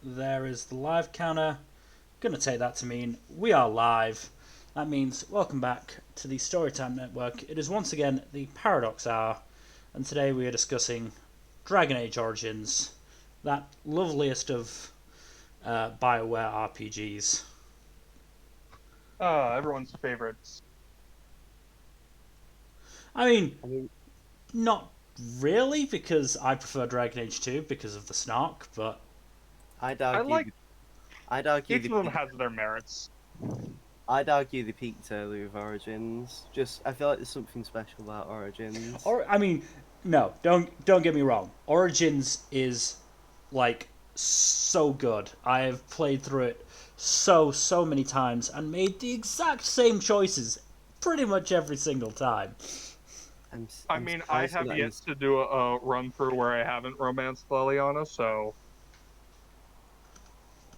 There is the live counter. Gonna take that to mean we are live. That means welcome back to the Storytime Network. It is once again the Paradox Hour, and today we are discussing Dragon Age Origins, that loveliest of Bioware RPGs. Everyone's favorites. I mean, I mean, not really, because I prefer Dragon Age 2 because of the snark, but I'd I argue, like I'd argue each the of them peak, has their merits. I'd argue the peaked early with Origins. I feel like there's something special about Origins. or I mean, no, don't get me wrong. Origins is like so good. I have played through it so many times and made the exact same choices pretty much every single time. I I'm mean, I surprised have that yet to do a run through where I haven't romanced Liliana, so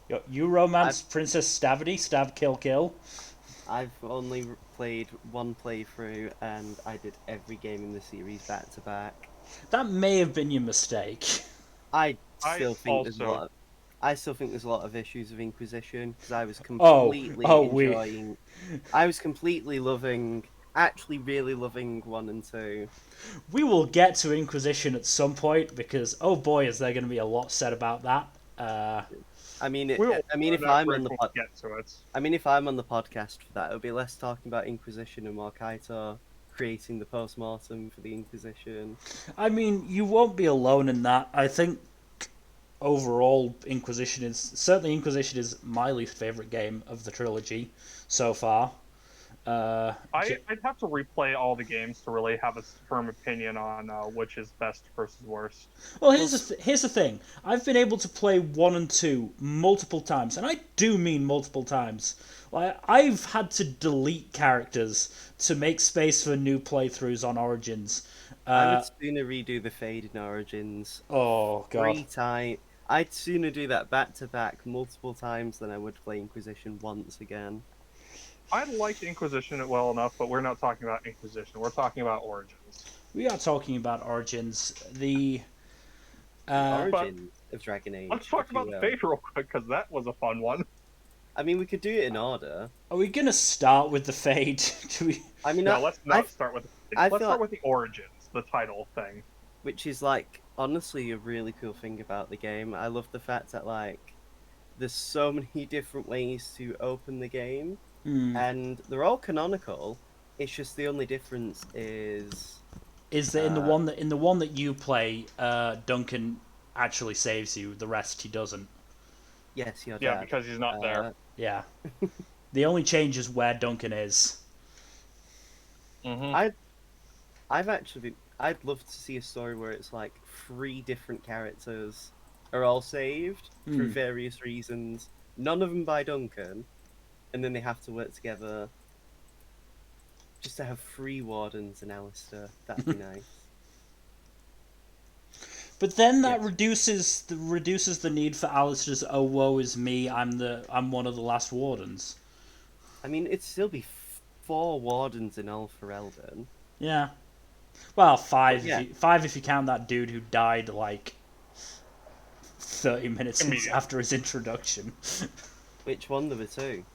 Yo, you I've romance Princess Stavity, stab kill kill. I've only played one playthrough, and I did every game in the series back to back. That may have been your mistake. I I still think there's a also lot of, I still think there's a lot of issues with Inquisition because I was Oh, completely oh, we enjoying. I was completely loving, actually really loving 1 and 2. we will get to Inquisition at some point because oh boy, is there going to be a lot said about that. Uh, I mean, we will I mean, burn if that I'm bridge on the when pod, we get to it. I mean, if I'm on the podcast for that, it'll be less talking about Inquisition and more Kaito creating the post-mortem for the Inquisition. I mean, you won't be alone in that. I think overall, Inquisition is my least favorite game of the trilogy so far. Uh, I'd have to replay all the games to really have a firm opinion on which is best versus worst. well, Well, here's the thing. I've been able to play 1 and 2 multiple times, and I do mean multiple times. Like I've had to delete characters to make space for new playthroughs on Origins. I would Uh, sooner redo the Fade in Origins oh god. 3 times. I'd sooner do that back to back multiple times than I would play Inquisition once again. I liked Inquisition well enough, but we're not talking about Inquisition. We're talking about Origins. We are talking about Origins. The Uh, But origins of Dragon let's Age, talk if you about the will. Fate real quick because that was a fun one. I mean, we could do it in order. are we gonna start with the Fade? Do we? I mean, No, let's I, not start with the Fate. I Let's feel start like, with the Origins, the title thing. which is like honestly a really cool thing about the game. I love the fact that like there's so many different ways to open the game, Hmm. and they're all canonical. It's just the only difference is, Is that uh, in the one that you play, Duncan actually saves you. The rest he doesn't. yes, your Yeah, dad. because he's not there. Uh, Yeah. The only change is where Duncan is. Mm-hmm. I I've actually been, I'd love to see a story where it's like 3 different characters are all saved for Hmm. various reasons. None of them by Duncan, and then they have to work together just to have 3 wardens and Alistair. That'd be nice. But then that Yes. reduces the need for Alistair's "oh woe is me, I'm one of the last wardens." I mean, it'd still be 4 wardens in all for Eldon. Yeah. Well, But yeah, five if you count that dude who died like 30 minutes Immediate. after his introduction. which one there were 2?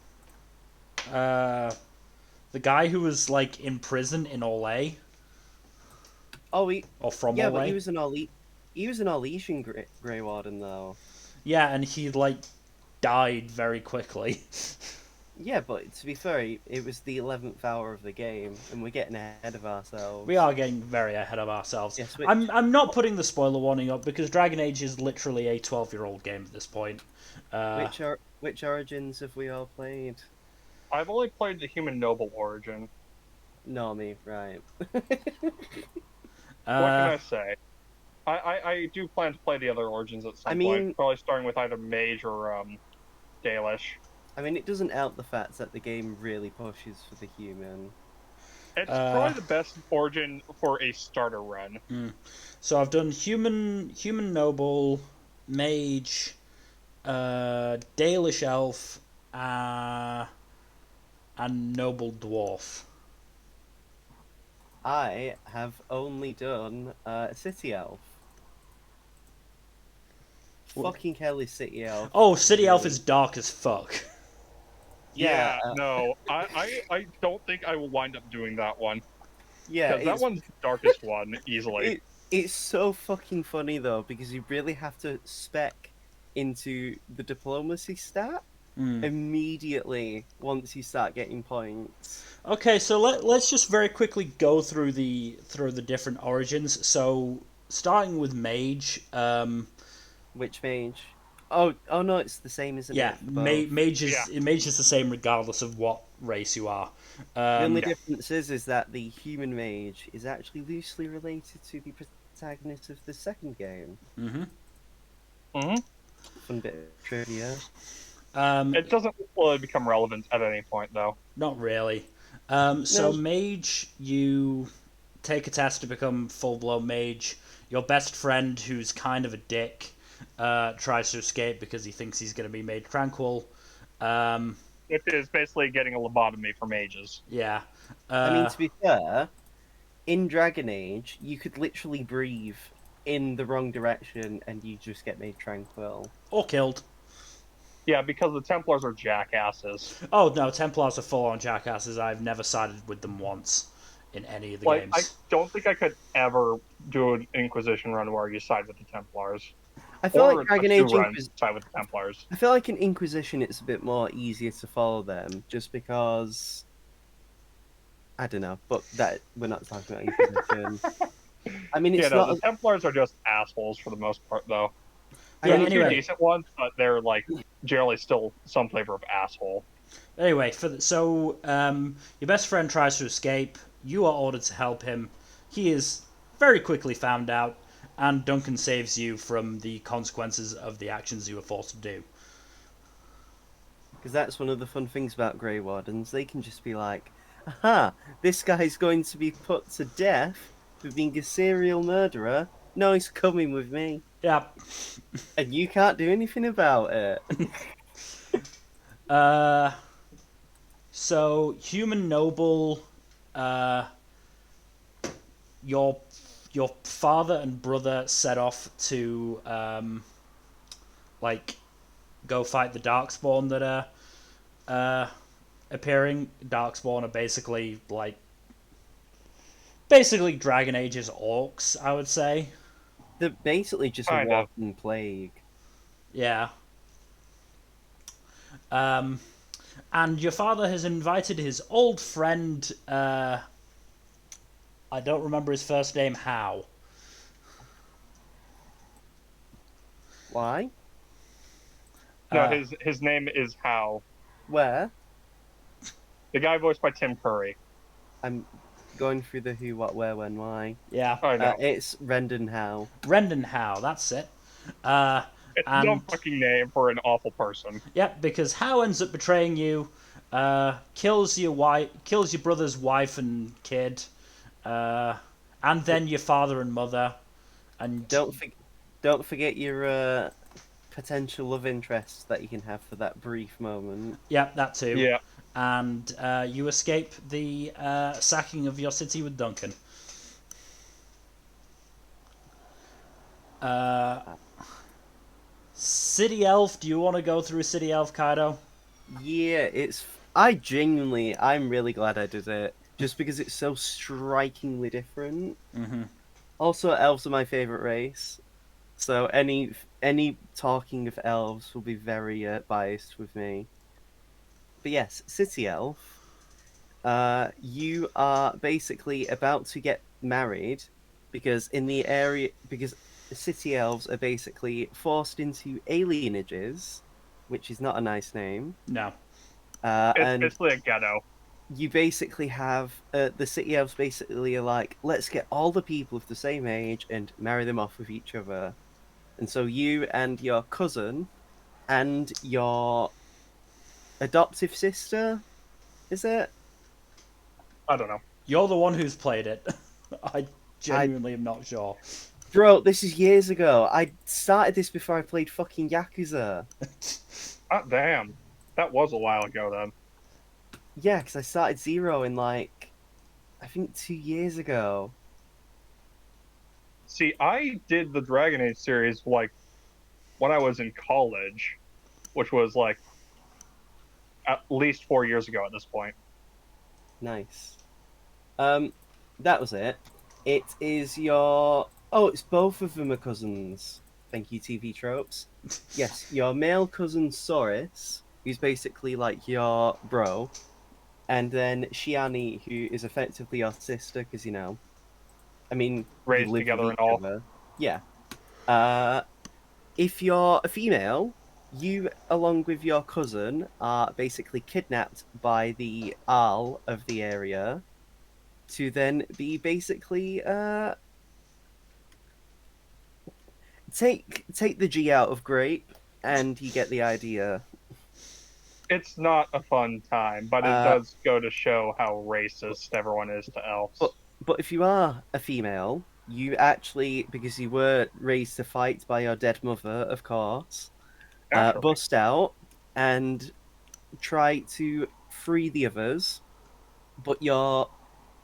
Uh, the guy who was like in prison in Olay Oh, or from yeah, but Olay. he was an Orlesian Grey Warden though. Yeah, and he like died very quickly. Yeah, but to be fair, it was the 11th hour of the game, and we're getting ahead of We ourselves. are getting very ahead of ourselves. Yes, I'm not putting the spoiler warning up because Dragon Age is literally a 12-year-old game at this point. which origins have we all played? I've only played the Human Noble Origin. Normie, right? What can uh, I say? I do plan to play the other Origins at I some point, mean, probably starting with either Mage or Dalish. it doesn't help the fact that the game really pushes for the human. It's uh, probably the best Origin for a starter run. so I've done human noble, mage, Dalish elf, uh, and noble dwarf. I have only done City Elf. fucking hell is City Elf? Oh, City Elf Really? is dark as fuck. Yeah, no, I don't think I will wind up doing that one yeah. because that one's the darkest one easily. It's so fucking funny though because you really have to spec into the diplomacy stat Mm. immediately once you start getting points. Okay, so let's just very quickly go through the different origins. So starting with Mage, Which mage? Oh no, it's the same, isn't yeah, it, for both? Mage is the same regardless of what race you are. The only Um, difference is that the human mage is actually loosely related to the protagonist of the second game. mhm. hmm Fun bit of trivia. It doesn't really become relevant at any point, though. Not really. So No, Mage, you take a test to become full blown Mage. Your best friend, who's kind of a dick, tries to escape because he thinks he's going to be made tranquil. Um, Which is basically getting a lobotomy for mages. yeah. I mean, Uh, to be fair, in Dragon Age, you could literally breathe in the wrong direction and you just get made tranquil. or killed. Yeah, because the Templars are jackasses. Oh no, Templars are full on jackasses. I've never sided with them once in any of the Like, I games. don't think I could ever do an Inquisition run where you side with the Templars. I feel Or like a Dragon 2 Age run side with the Templars. I feel like in Inquisition it's a bit more easier to follow them, just because I don't know, but that we're not talking about Inquisition. I mean, Yeah, it's no, not. the Templars are just assholes for the most part, though. I Yeah. They're mean, the two Anyway, decent ones, but they're, like, generally still some flavor of asshole. Anyway, your best friend tries to escape. You are ordered to help him. He is very quickly found out, and Duncan saves you from the consequences of the actions you were forced to do. because that's one of the fun things about Grey Wardens. They can just be like, "Aha, this guy's going to be put to death for being a serial murderer. No, he's coming with me, Yeah. and you can't do anything about it." Uh. So human noble. Uh. Your father and brother set off to like go fight the Darkspawn that are appearing. Darkspawn are basically Dragon Age's orcs, I would say. They're basically just a Kind of. walking plague. Yeah. Um, and your father has invited his old friend. I don't remember his first name. How? Why? No, Uh, his name is Hal. Where? The guy voiced by Tim Curry. I'm going through the who, what, where, when, why. yeah. I know. It's Rendon Howe. Rendon How. That's it. Uh, It's a and dumb fucking name for an awful person. yeah, because How ends up betraying you, kills your brother's wife and kid, and then your father and mother, and Don't forget your potential love interest that you can have for that brief moment. yeah, that too. Yeah. And you escape the sacking of your city with Duncan. City Elf, do you want to go through City Elf, Kaido? Yeah, I'm really glad I did it, just because it's so strikingly different. Mm-hmm. Also, elves are my favorite race, so any talking of elves will be very biased with me. But yes, City Elf. You are basically about to get married because city elves are basically forced into alienages, which is not a nice name. No. It's And basically a ghetto. you basically have the city elves basically are like, let's get all the people of the same age and marry them off with each other. And so you and your cousin and your adoptive sister, is it? I don't know. You're the one who's played it. I I genuinely am not sure. Bro, this is years ago. I started this before I played fucking Yakuza. Ah, damn. That was a while ago then. Yeah, because I started Zero in I think 2 years ago. See, I did the Dragon Age series when I was in college, which was like at least 4 years ago at this point. Nice. Um, that was it. It is your. Oh, it's both of them are cousins. Thank you, TV tropes. Yes, your male cousin Soris, who's basically like your bro, and then Shiani, who is effectively your sister, because I mean, you Raised live with together and each all. other. Yeah. Uh, if you're a female, you, along with your cousin, are basically kidnapped by the Arl of the area to then be basically take the G out of grape, and you get the idea. It's not a fun time, but it Uh, does go to show how racist everyone is to but elves. but if you are a female, you actually, because you were raised to fight by your dead mother, of course, Naturally. bust out and try to free the others, but your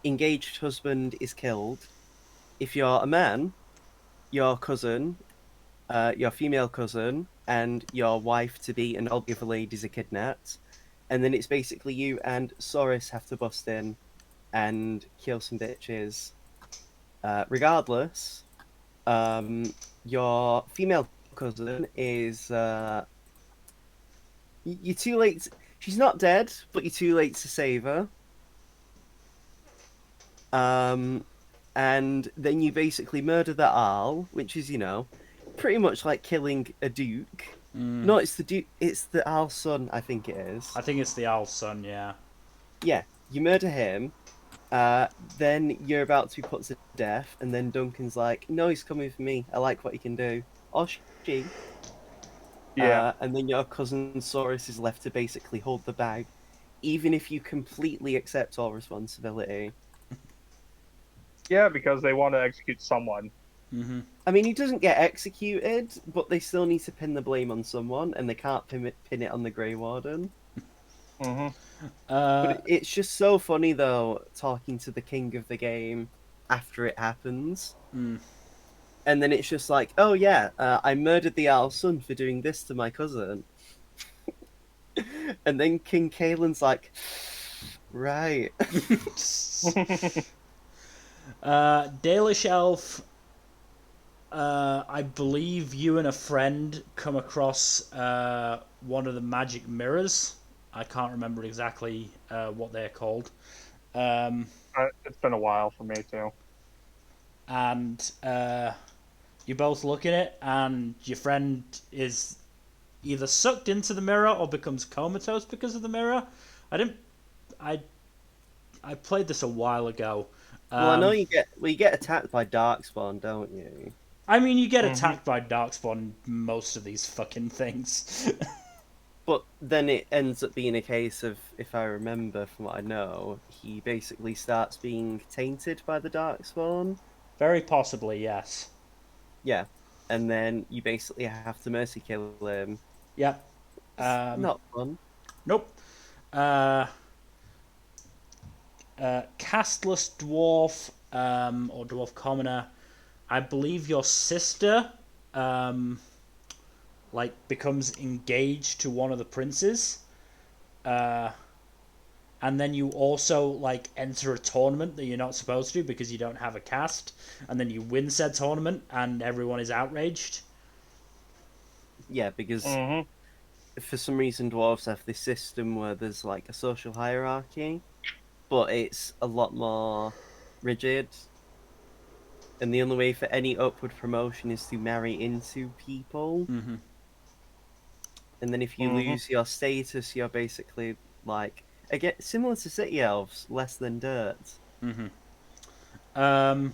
engaged husband is killed. If you're a man, your cousin, your female cousin, and your wife to be and all the other ladies are kidnapped, and then it's basically you and Soris have to bust in and kill some bitches. Regardless, your female cousin is you're too late. She's not dead, but you're too late to save her. Um, and then you basically murder the Arl, which is pretty much like killing a duke. Mm. No, it's the duke. It's the Arl's son, I think it is. I think it's the owl's son, yeah. Yeah, you murder him. Then you're about to be put to death, and then Duncan's like, "No, he's coming for me. I like what he can do." Or she. Yeah. And then your cousin Saurus is left to basically hold the bag, even if you completely accept all responsibility. Yeah, because they want to execute someone. Mm-hmm. I mean, he doesn't get executed, but they still need to pin the blame on someone, and they can't pin it on the Grey Warden. Hmm. But it's just so funny, though, talking to the king of the game after it happens. Mm. And then it's just like, oh yeah, I murdered the Owl's son for doing this to my cousin. And then King Kaelin's like, right. Dalish Elf, I believe you and a friend come across one of the magic mirrors. I can't remember exactly what they're called. It's been a while for me too. And you both look at it, and your friend is either sucked into the mirror or becomes comatose because of the mirror. I didn't. I played this a while ago. Well, I know you get attacked by Darkspawn, don't you? I mean, you get Hmm. attacked by Darkspawn most of these fucking things. But then it ends up being a case of, if I remember from what I know, he basically starts being tainted by the Darkspawn. Very possibly, yes. Yeah. And then you basically have to mercy kill him. Yep. It's not fun. Nope. Uh, Castless Dwarf, or Dwarf Commoner. I believe your sister, becomes engaged to one of the princes. And then you also enter a tournament that you're not supposed to because you don't have a cast, and then you win said tournament and everyone is outraged. Yeah, because Hmm. for some reason dwarves have this system where there's like a social hierarchy, but it's a lot more rigid. And the only way for any upward promotion is to marry into people. Mm-hmm. And then if you Hmm. lose your status, you're basically like, again, similar to city elves, less than dirt. Mm-hmm. And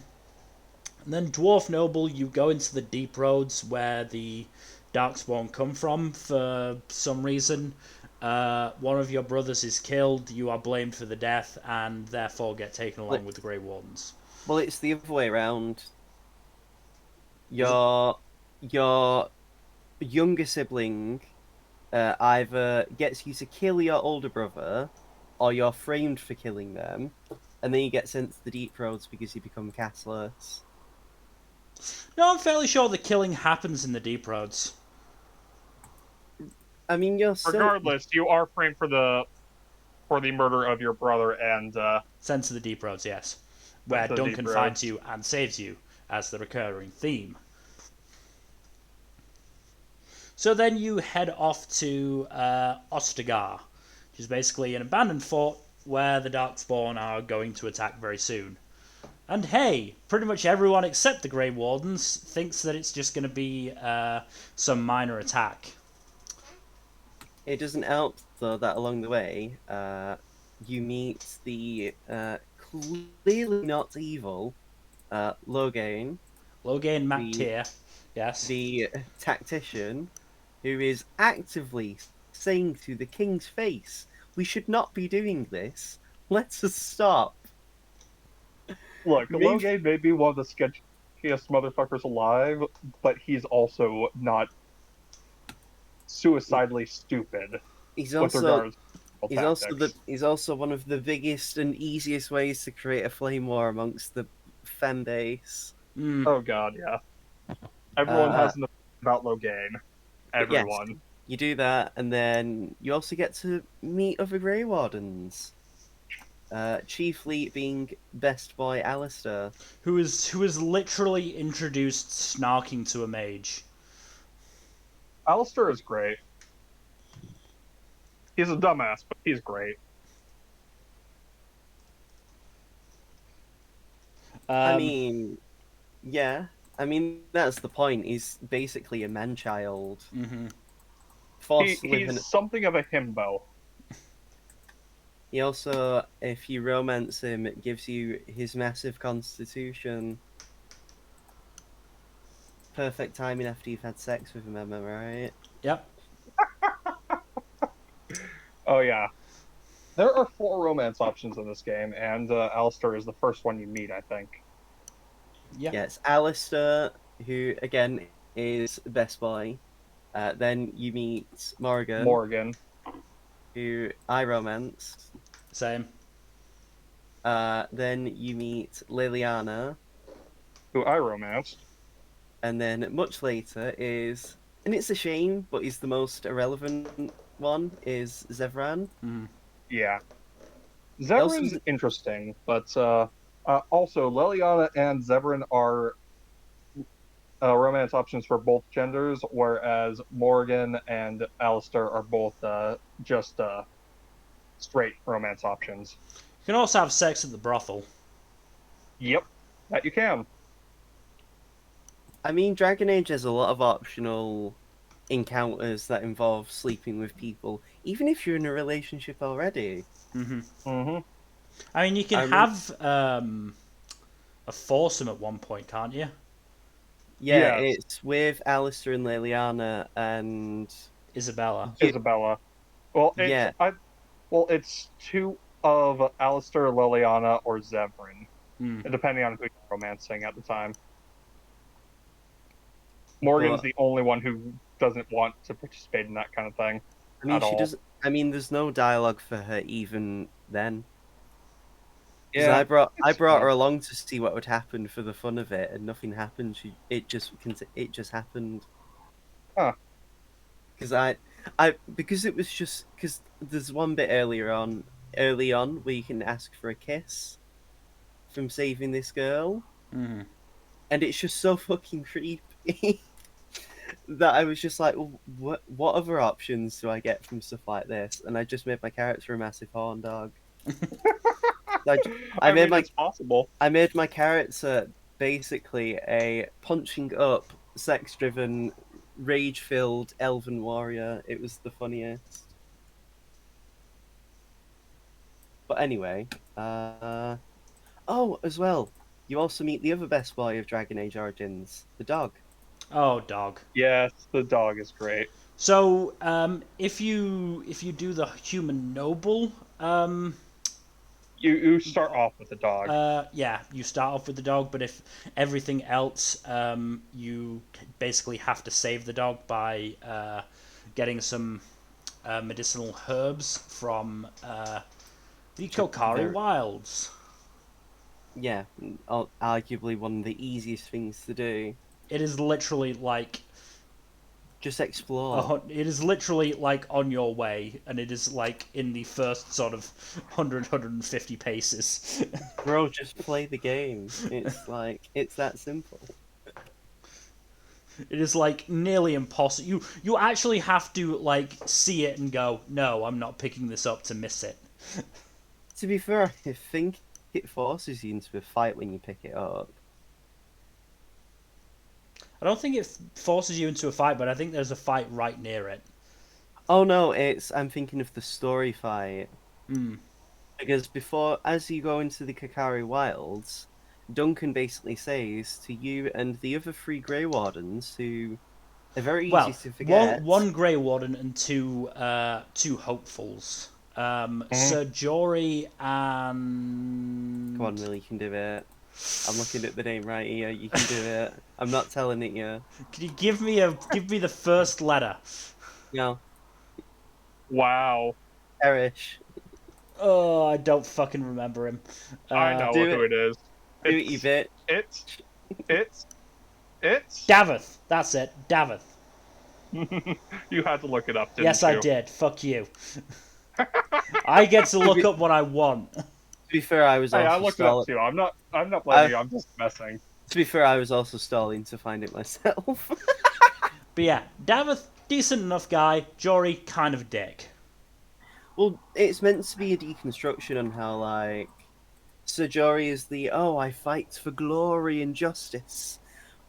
then Dwarf Noble, you go into the deep roads where the Darkspawn come from for some reason. One of your brothers is killed, you are blamed for the death, and therefore get taken along with the Grey Wardens. Well, it's the other way around. Is it? Your younger sibling either gets you to kill your older brother, or you're framed for killing them, and then you get sent to the deep roads because you become castless. No, I'm fairly sure the killing happens in the deep roads. I mean, you're still. Regardless, you are framed for the murder of your brother and Sent to the Deep Roads, yes, where to the Deep Duncan finds Roads. you and saves you as the recurring theme. So then you head off to Ostagar, which is basically an abandoned fort where the Darkspawn are going to attack very soon. And hey, pretty much everyone except the Grey Wardens thinks that it's just going to be some minor attack. It doesn't help though that along the way, you meet the clearly not evil Logain, Logain Mac the Tier, yes. the tactician, who is actively saying to the king's face, "We should not be doing this. Let us stop." Look, Maybe Logain may be one of the sketchiest motherfuckers alive, but he's also not suicidally stupid he's with also regards to tactics. he's also one of the biggest and easiest ways to create a flame war amongst the fan base. Mm. Oh god, yeah. Everyone Uh, has an opinion about Logain. but yes, Everyone. you do that, and then you also get to meet other Grey Wardens. Chiefly being best boy Alistair. Who is literally introduced snarking to a mage. Alistair is great. He's a dumbass, but he's great. I mean, yeah. I mean, that's the point. He's basically a man-child. Mm-hmm. Forced to live in. He's something of a himbo. He also, if you romance him, it gives you his massive constitution. Perfect timing after you've had sex with him, am I right? Yep. Oh yeah. There are 4 romance options in this game, and Alistair is the first one you meet, I think. Yep. Yes, Alistair, who again is best boy. Then you meet Morgan. who I romanced. Same. Then you meet Liliana, Who I romanced. and then much later is, and it's a shame, but he's the most irrelevant one, is Zevran. Mm. Yeah. Zevran's interesting, but also Liliana and Zevran are romance options for both genders, whereas Morgan and Alistair are both just straight romance options. You can also have sex at the brothel. Yep, that you can. I mean, Dragon Age has a lot of optional encounters that involve sleeping with people, even if you're in a relationship already. Mm-hmm. Mm-hmm. I mean, you can have a foursome at one point, can't you? Yeah, Yes. it's with Alistair and Liliana and Isabella. Isabella. Well, yeah, it's 2 of Alistair, Liliana, or Zevran, Mm. depending on who you're romancing at the time. Morgan's but the only one who doesn't want to participate in that kind of thing. I mean, at she all. doesn't. I mean, there's no dialogue for her even then. Because Yeah, I it's brought her fine. along to see what would happen for the fun of it, and nothing happened. It just happened. Huh. Because it was just because there's one bit early on where you can ask for a kiss from saving this girl, Mm-hmm. and it's just so fucking creepy that I was just like, what other options do I get from stuff like this? And I just made my character a massive horn dog. I, I made it's possible. I made my character basically a punching up, sex-driven, rage-filled elven warrior. It was the funniest. But anyway, oh, as well, you also meet the other best boy of Dragon Age Origins, the dog. Oh, dog. Yes, the dog is great. So, if you do the human noble, You start off with the dog. yeah, you start off with the dog. But if everything else, you basically have to save the dog by getting some medicinal herbs from the Kokari Wilds. Yeah, arguably one of the easiest things to do. It is literally like Just explore. It is literally like on your way, and it is like in the first sort of 150 paces. Bro, just play the game. It's that simple. It is like nearly impossible. You actually have to like see it and go, no, I'm not picking this up to miss it. To be fair, I think it forces you into a fight when you pick it up. I don't think it forces you into a fight, but I think there's a fight right near it. Oh no, I'm thinking of the story fight. Hmm. Because as you go into the Kakari Wilds, Duncan basically says to you and the other three Grey Wardens, who are very Well, easy to forget. one Grey Warden and two hopefuls. Sir Jory and... Come on, Will, you can do it. I'm looking at the name right here. You can do it. I'm not telling it you. Can you give me the first letter? No, Wow. Erish. Oh, I don't fucking remember him. I know do who it is. Do it, you bit. It's. Davith. That's it. Davith. You had to look it up, didn't Yes, you? I did. Fuck you. I get to look up what I want. To be fair, I was Hey, also I looked it up too. I'm not blaming you. I'm just messing. To be fair, I was also stalling to find it myself. But yeah, Davith, decent enough guy. Jory, kind of a dick. Well, it's meant to be a deconstruction on how, like, Sir Jory is I fight for glory and justice,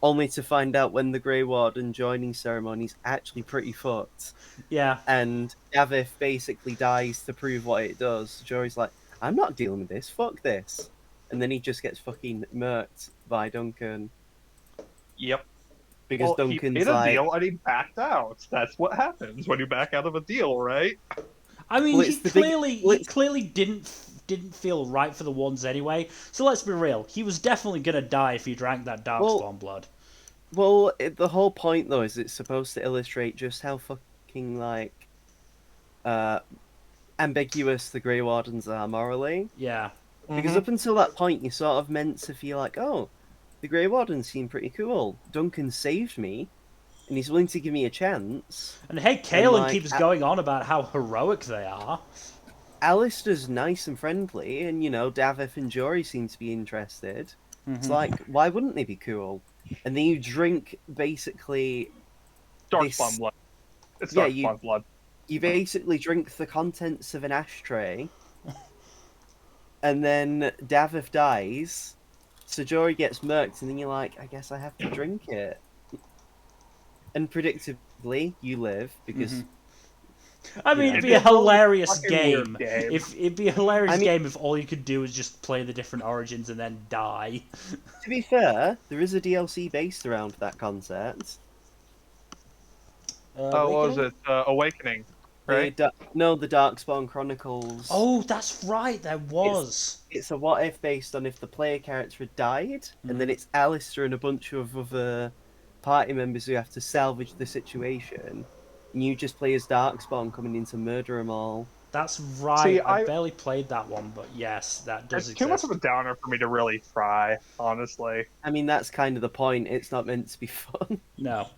only to find out when the Grey Warden joining ceremony's actually pretty fucked. Yeah. And Davith basically dies to prove what it does. Jory's like, I'm not dealing with this, fuck this. And then he just gets fucking murked by Duncan. Yep. Because He Duncan's made a like... deal and he backed out. That's what happens when you back out of a deal, right? I mean, Well, he clearly didn't feel right for the ones anyway. So let's be real. He was definitely gonna die if he drank that Darkspawn blood. Well, the whole point though is it's supposed to illustrate just how fucking like ambiguous the Grey Wardens are morally. Yeah. Because up until that point, you're sort of meant to feel like, oh, the Grey Wardens seem pretty cool. Duncan saved me, and he's willing to give me a chance. And hey, Kaelin like, keeps going on about how heroic they are. Alistair's nice and friendly, and Davith and Jory seem to be interested. It's like, why wouldn't they be cool? And then you drink basically Darkspawn blood. It's Yeah, Darkspawn blood. you basically drink the contents of an ashtray, and then Davith dies, so Jory gets murked, and then you're like, I guess I have to drink it. And predictably, you live, because... I mean, it'd be a hilarious game. It'd be a hilarious game if all you could do was just play the different origins and then die. To be fair, there is a DLC based around that concept. What was it? Awakening, right? The Darkspawn Chronicles. Oh, that's right, there was. It's a what if based on if the player character had died, and then it's Alistair and a bunch of other party members who have to salvage the situation. And you just play as Darkspawn coming in to murder them all. That's right. See, I barely played that one, but yes, that does exist. It's too much of a downer for me to really try, honestly. I mean, that's kind of the point. It's not meant to be fun. No.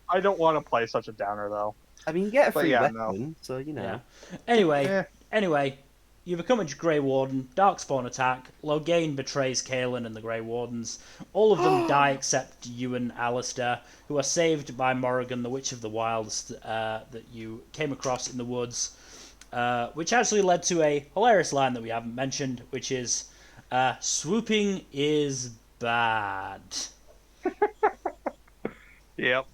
I don't want to play such a downer, though. I mean, you get a free weapon, so Yeah. Anyway, you become a Grey Warden, Darkspawn attack, Loghain betrays Kaelin and the Grey Wardens. All of them die except you and Alistair, who are saved by Morrigan, the Witch of the Wilds, that you came across in the woods, which actually led to a hilarious line that we haven't mentioned, which is, swooping is bad. Yep.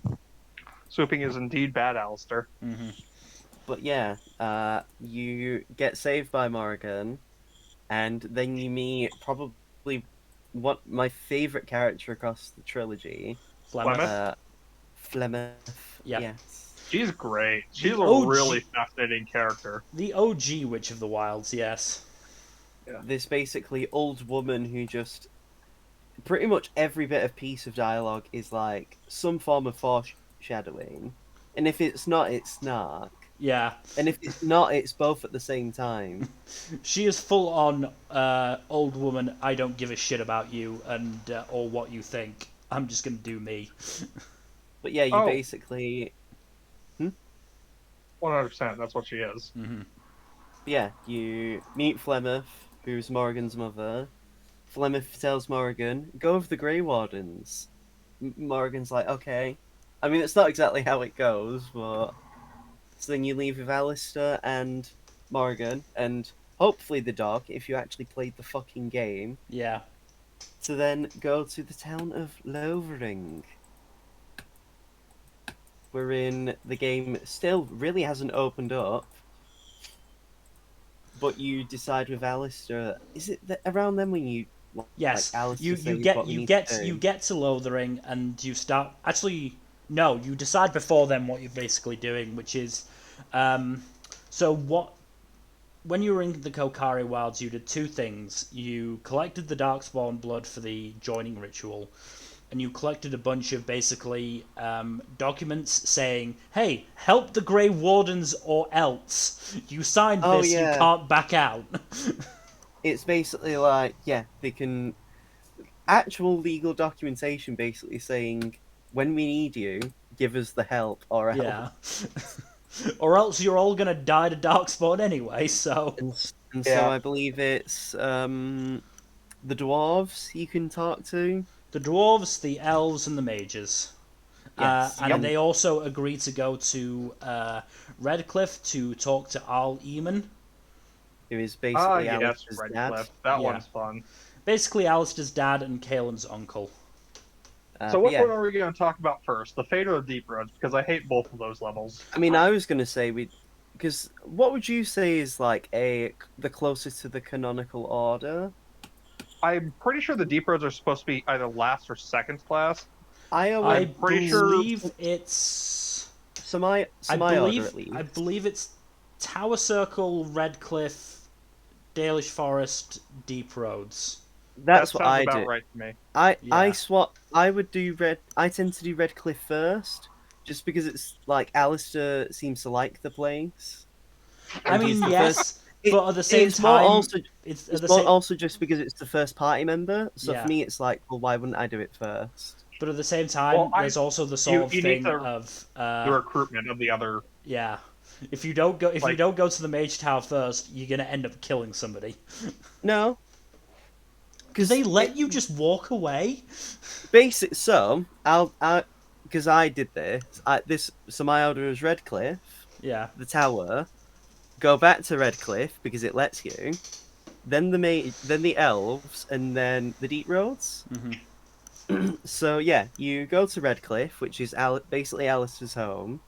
Swooping is indeed bad, Alistair. Mm-hmm. But yeah, you get saved by Morrigan, and then you meet probably what my favourite character across the trilogy. Flemeth. Flemeth. Yep. Yes. She's great. She's a really fascinating character. The OG Witch of the Wilds, yes. Yeah. This basically old woman who just... Pretty much every bit of piece of dialogue is like some form of foreshadowing. And if it's not, it's snark. Yeah. And if it's not, it's both at the same time. She is full on old woman, I don't give a shit about you and or what you think. I'm just going to do me. But yeah, you basically... 100%. That's what she is. Hmm. Yeah, you meet Flemeth, who's Morrigan's mother. Flemeth tells Morrigan, "Go with the Grey Wardens." Morrigan's like, "Okay." I mean, it's not exactly how it goes, but so then you leave with Alistair and Morrigan, and hopefully the dog, if you actually played the fucking game, Yeah. to then go to the town of Lovering. Wherein the game still really hasn't opened up, but you decide with Alistair. Is it around then when you like Yes. You Alistair you says get what we you need get to you do? get to Lothering and you start. Actually, no. You decide before then what you're basically doing, which is, um, so what. When you were in the Kokari Wilds, you did two things. You collected the Darkspawn blood for the joining ritual, and you collected a bunch of basically documents saying, "Hey, help the Grey Wardens or else. You signed Oh this, you yeah, can't back out." it's basically like yeah, they can actual legal documentation basically saying when we need you, give us the help or else. Yeah. Or else you're all gonna die to Darkspawn anyway, so. And so Yeah. I believe it's the dwarves you can talk to. The dwarves, the elves, and the mages. Yes, And Yep. they also agree to go to Redcliffe to talk to Al Eamon. who is Ah, basically yes, Alistair's dad. Redcliffe. That Yeah. one's fun. Basically, Alistair's dad and Kaelin's uncle. So But which yeah, one are we going to talk about first? The Fate or the Deep Roads? Because I hate both of those levels. I mean, I was gonna say we, because what would you say is like the closest to the canonical order? I'm pretty sure the Deep Roads are supposed to be either last or second class. I I would, I'm pretty sure. believe it's. so my order at I least. believe it's Tower Circle, Redcliffe, Dalish Forest, Deep Roads. That That's what sounds I about do. right to me. I Yeah. swap. I would do red. I tend to do Redcliffe first, just because it's like Alistair seems to like the place, I and he's mean, the first. yes, It, but at the same it's more time, also it's at it's the more same. also just because it's the first party member. So for Yeah. me, it's like, well, why wouldn't I do it first? But at the same Well, time, I there's also the you sort of you need thing to of the recruitment of the other yeah. If you like. don't go to the Mage Tower first, you're gonna end up killing somebody. No, Do they because let you just walk away? basic. So I because I did this. So my order is Redcliffe, Yeah. the tower. Go back to Redcliffe because it lets you. Then the elves, and then the deep roads. Hmm. So yeah, you go to Redcliffe, which is basically Alice's home,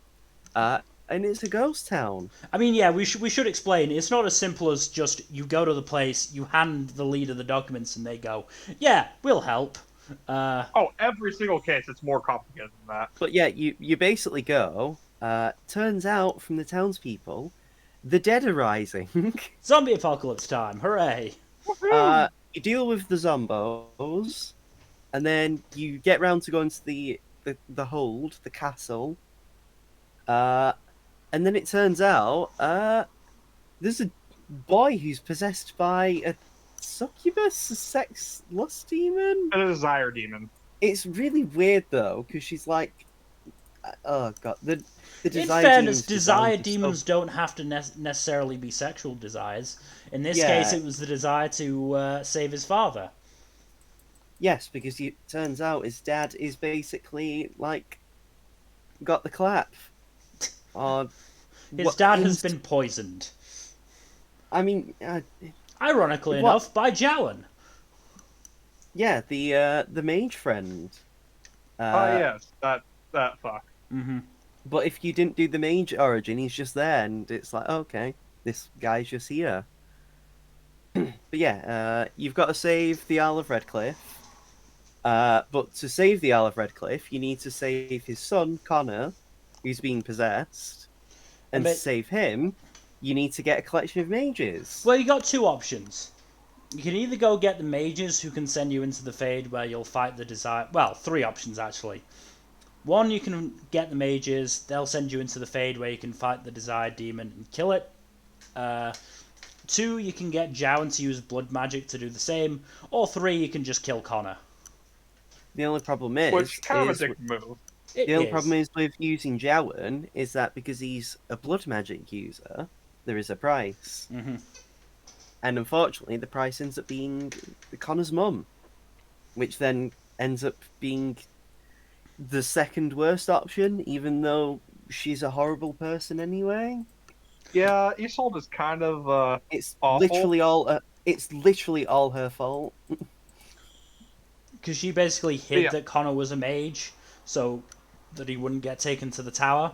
and it's a ghost town. I mean, yeah, we should explain. It's not as simple as just you go to the place, you hand the leader the documents, and they go, "Yeah, we'll help." Uh, Oh, every single case, it's more complicated than that. But yeah, you basically go. Turns out from the townspeople, the dead are rising. Zombie apocalypse time! Hooray! Woohoo! You deal with the zombos, and then you get round to going to the hold, the castle. Uh, and then it turns out there's a boy who's possessed by a succubus, a sex lust demon. And a desire demon. It's really weird though, because she's like, oh god, the In desire fairness, demon's designs desire are so demons don't have to necessarily be sexual desires. In this case, yeah, it was the desire to save his father. yes, because it turns out his dad is basically like got the clap. Or His what? dad has been poisoned. I mean, Ironically what? enough, by Jowan. Yeah, the mage friend. Ah, Uh, yes, that fuck. Mm-hmm. but if you didn't do the mage origin, he's just there, and it's like, okay, this guy's just here. But yeah, you've got to save the Isle of Redcliffe. But to save the Isle of Redcliffe, you need to save his son Connor, who's been possessed, and to But save him, you need to get a collection of mages. well, you got two options. You can either go get the mages who can send you into the Fade where you'll fight the desire. Well, three options actually. One, you can get the mages. They'll send you into the Fade where you can fight the desired demon and kill it. Uh, Two, you can get Jowan to use blood magic to do the same. Or three, you can just kill Connor. The only problem Which kind of a dick move. It The only problem is. is with using Jowen is that because he's a blood magic user, there is a price. Hmm. And unfortunately, the price ends up being Connor's mum, which then ends up being the second worst option, even though she's a horrible person anyway. Yeah, Isolde is kind of It's awful. literally all. It's literally all her fault. Because she basically But hid yeah, that Connor was a mage so that he wouldn't get taken to the tower,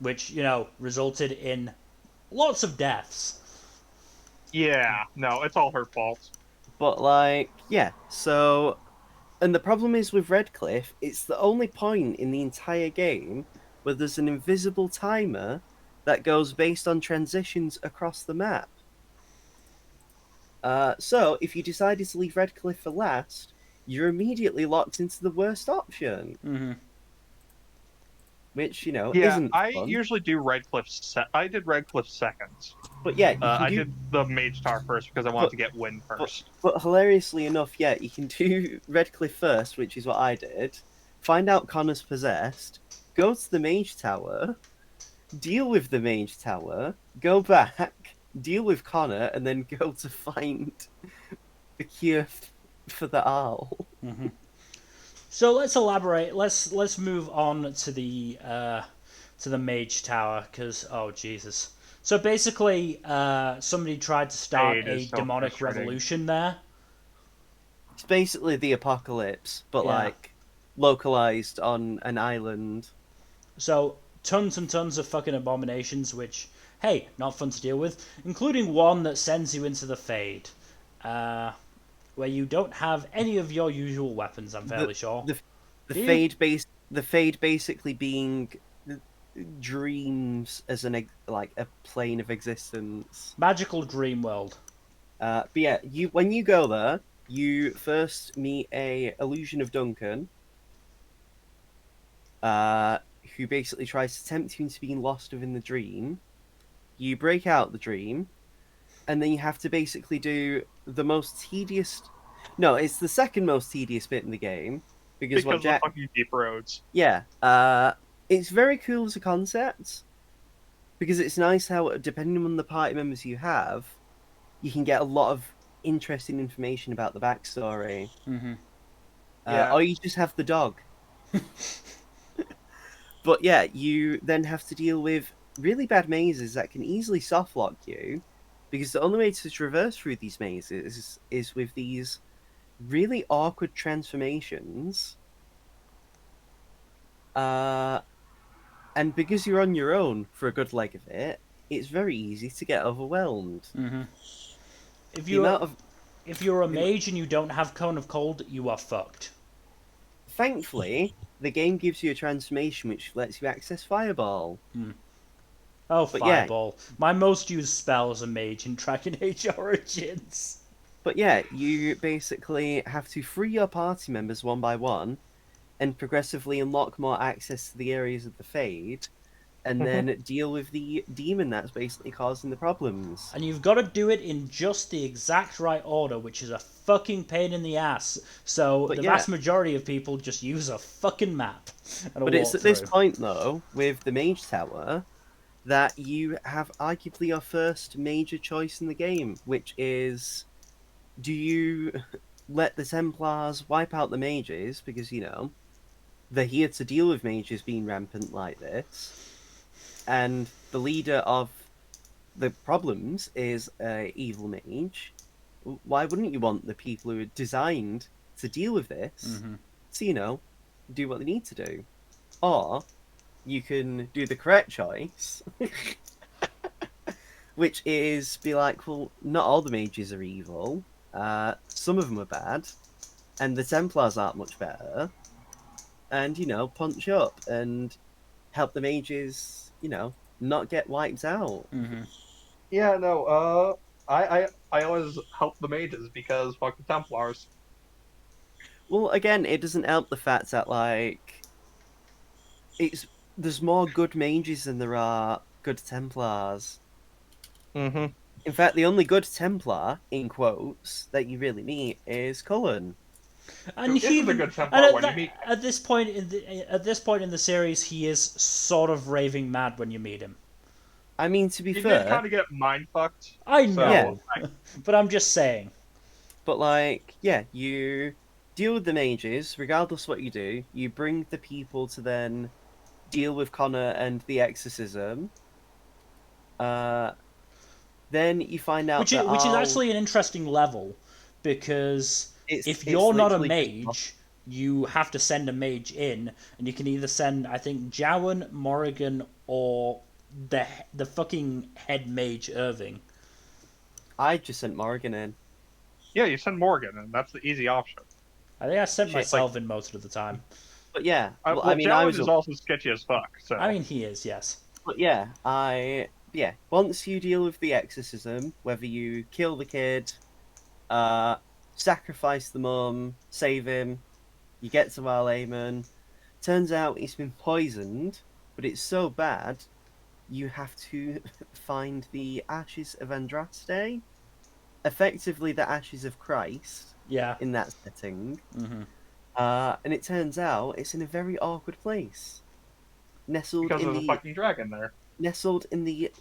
which, resulted in lots of deaths. yeah, no, it's all her fault. But yeah. So, and the problem is with Redcliffe, it's the only point in the entire game where there's an invisible timer that goes based on transitions across the map. So if you decided to leave Redcliffe for last, you're immediately locked into the worst option, Hmm. which Yeah, isn't I fun. usually do I did Redcliffe second. But yeah, you can I do. did the Mage Tower first because I wanted But to get Win but first. but hilariously enough, yeah, you can do Redcliffe first, which is what I did. Find out Connor's possessed, go to the Mage Tower, deal with the Mage Tower, go back, deal with Connor, and then go to find the cure for the owl. Hmm. So let's elaborate. Let's move on to the Mage Tower because oh Jesus. So basically, somebody tried to start It a is so demonic frustrating. revolution there. It's basically the apocalypse, but Yeah. localized on an island. So tons and tons of fucking abominations, which hey, not fun to deal with, including one that sends you into the Fade, uh, where you don't have any of your usual weapons. I'm The fairly sure. the the Do you? fade basically being dreams as like a plane of existence. Magical Dream World. But yeah, you when you go there, you first meet a illusion of Duncan, uh, who basically tries to tempt you into being lost within the dream. You break out the dream, and then you have to basically do the most tedious. No, it's the second most tedious bit in the game because what Because of the Jack. fucking deep roads. Yeah, it's very cool as a concept because it's nice how depending on the party members you have, you can get a lot of interesting information about the backstory. Hmm. Yeah. Or you just have the dog. But yeah, you then have to deal with really bad mazes that can easily softlock you because the only way to traverse through these mazes is with these really awkward transformations. Uh, and because you're on your own for a good leg of it, it's very easy to get overwhelmed. Hmm. If The you're amount of if you're a the, mage and you don't have Cone of Cold, you are fucked. Thankfully, the game gives you a transformation which lets you access Fireball. Hmm. Oh, But yeah, Fireball. My most used spell as a mage in Dragon Age Origins. you basically have to free your party members one by one and progressively unlock more access to the areas of the Fade, and Mhm. then deal with the demon that's basically causing the problems. And you've got to do it in just the exact right order, which is a fucking pain in the ass. So But the yeah, vast majority of people just use a fucking map and a but it's at this walkthrough. point though, with the Mage Tower, that you have arguably your first major choice in the game, which is do you let the Templars wipe out the mages because they're here to deal with mages being rampant like this, and the leader of the problems is a evil mage. Why wouldn't you want the people who are designed to deal with this Hmm. to do what they need to do? Or you can do the correct choice, which is be like, well, not all the mages are evil. Some of them are bad, and the Templars aren't much better. And punch up and help the mages, not get wiped out. Hmm. Yeah, no, I always help the mages because fuck the Templars. Well, again, it doesn't help the fact that it's there's more good mages than there are good Templars. Mm-hmm. In fact, the only good Templar, in quotes, that you really meet is Cullen. And Who he isn't a even good and Templar when you meet him. at this point in the series, he is sort of raving mad when you meet him. I mean, to be He fair, did kind of get mind fucked. I Yeah. know, but I'm just saying. but like, yeah, you deal with the mages, regardless what you do. You bring the people to then deal with Connor and the exorcism. Uh, then you find out that Which is actually an interesting level, because if it's you're not a literally just mage, you have to send a mage in, and you can either send, I think, Jowan, Morrigan, or the fucking head mage Irving. I just sent Morrigan in. Yeah, you send Morgan, and that's the easy option. I think I sent She's like, myself in most of the time. but yeah, well, I Well, mean, I Jalen was, is also sketchy as fuck. So I mean, he is, yes. but yeah, yeah. Once you deal with the exorcism, whether you kill the kid, uh, sacrifice the mum, save him, you get to Al Amen. Turns out he's been poisoned, but it's so bad you have to find the ashes of Andraste, effectively the ashes of Christ Yeah. in that setting. Mm-hmm. And it turns out it's in a very awkward place, nestled because in there's a the fucking dragon there.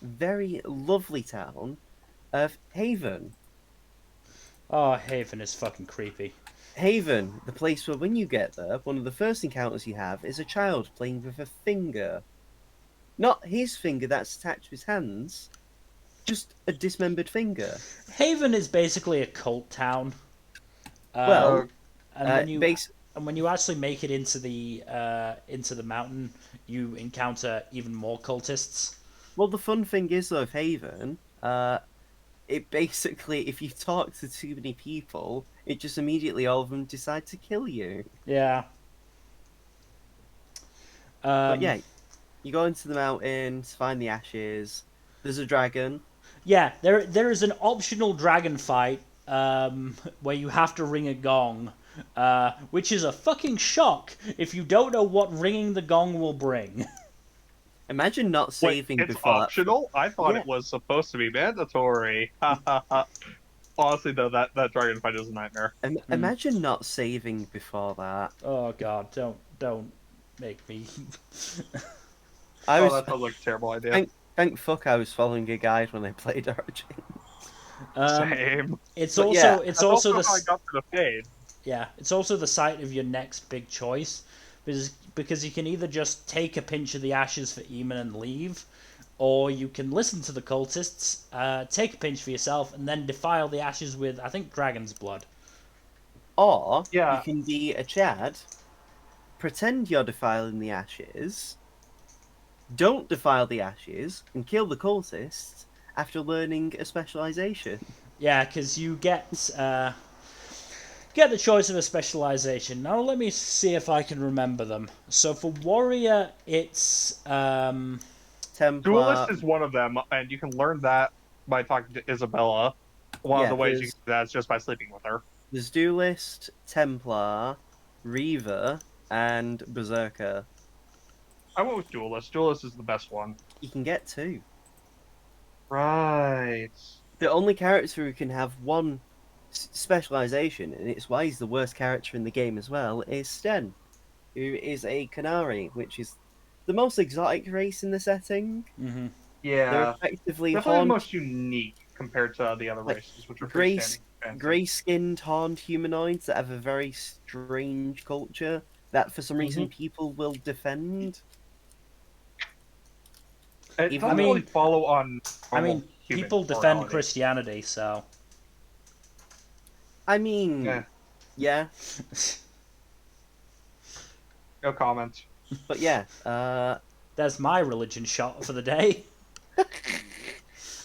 very lovely town of Haven. Oh, Haven is fucking creepy. Haven, the place where when you get there, one of the first encounters you have is a child playing with a finger. Not his finger that's attached to his hands, just a dismembered finger. Haven is basically a cult town. Well, And when you base and when you actually make it into the mountain, you encounter even more cultists. well, the fun thing is though, of Haven, it basically, if you talk to too many people, it just immediately all of them decide to kill you. Yeah. But yeah, you go into the mountains, find the ashes. There's a dragon. Yeah. There is an optional dragon fight where you have to ring a gong, which is a fucking shock if you don't know what ringing the gong will bring. Imagine not Wait, saving it's before optional? I thought Yeah. it was supposed to be mandatory. Honestly, though, that dragon fight is a nightmare. Imagine not saving before that. Oh God, don't make me. I Oh, was that sounds like a terrible idea. thank fuck I was following a guide when I played Origin. Same. It's But also yeah, it's That's also also the how I got to the fade. yeah, it's also the site of your next big choice, because you can either just take a pinch of the ashes for Eamon and leave, or you can listen to the cultists, take a pinch for yourself, and then defile the ashes with, I think, dragon's blood. Or you Yeah. can be a Chad, pretend you're defiling the ashes, don't defile the ashes, and kill the cultists after learning a specialization. Yeah, because you get the choice of a specialization. Now let me see if I can remember them. So for warrior, it's Templar, Duelist is one of them, and you can learn that by talking to Isabella. One of yeah, the ways you can do that is just by sleeping with her. there's Duelist, Templar, Reaver, and Berserker. I went with Duelist. Duelist is the best one. You can get two. Right. The only character who can have one specialization, and it's why he's the worst character in the game as well, is Sten, who is a Canary, which is the most exotic race in the setting. mm-hmm. They're Yeah. effectively Definitely the horned, most unique compared to the other like, races, which are pretty fancy. grey-skinned horned humanoids that have a very strange culture that, for some reason, people will defend. It Even doesn't though- really follow on I normal mean, human people defend morality. Christianity, so I mean, Yeah. yeah, No comment. but yeah. there's my religion shot for the day.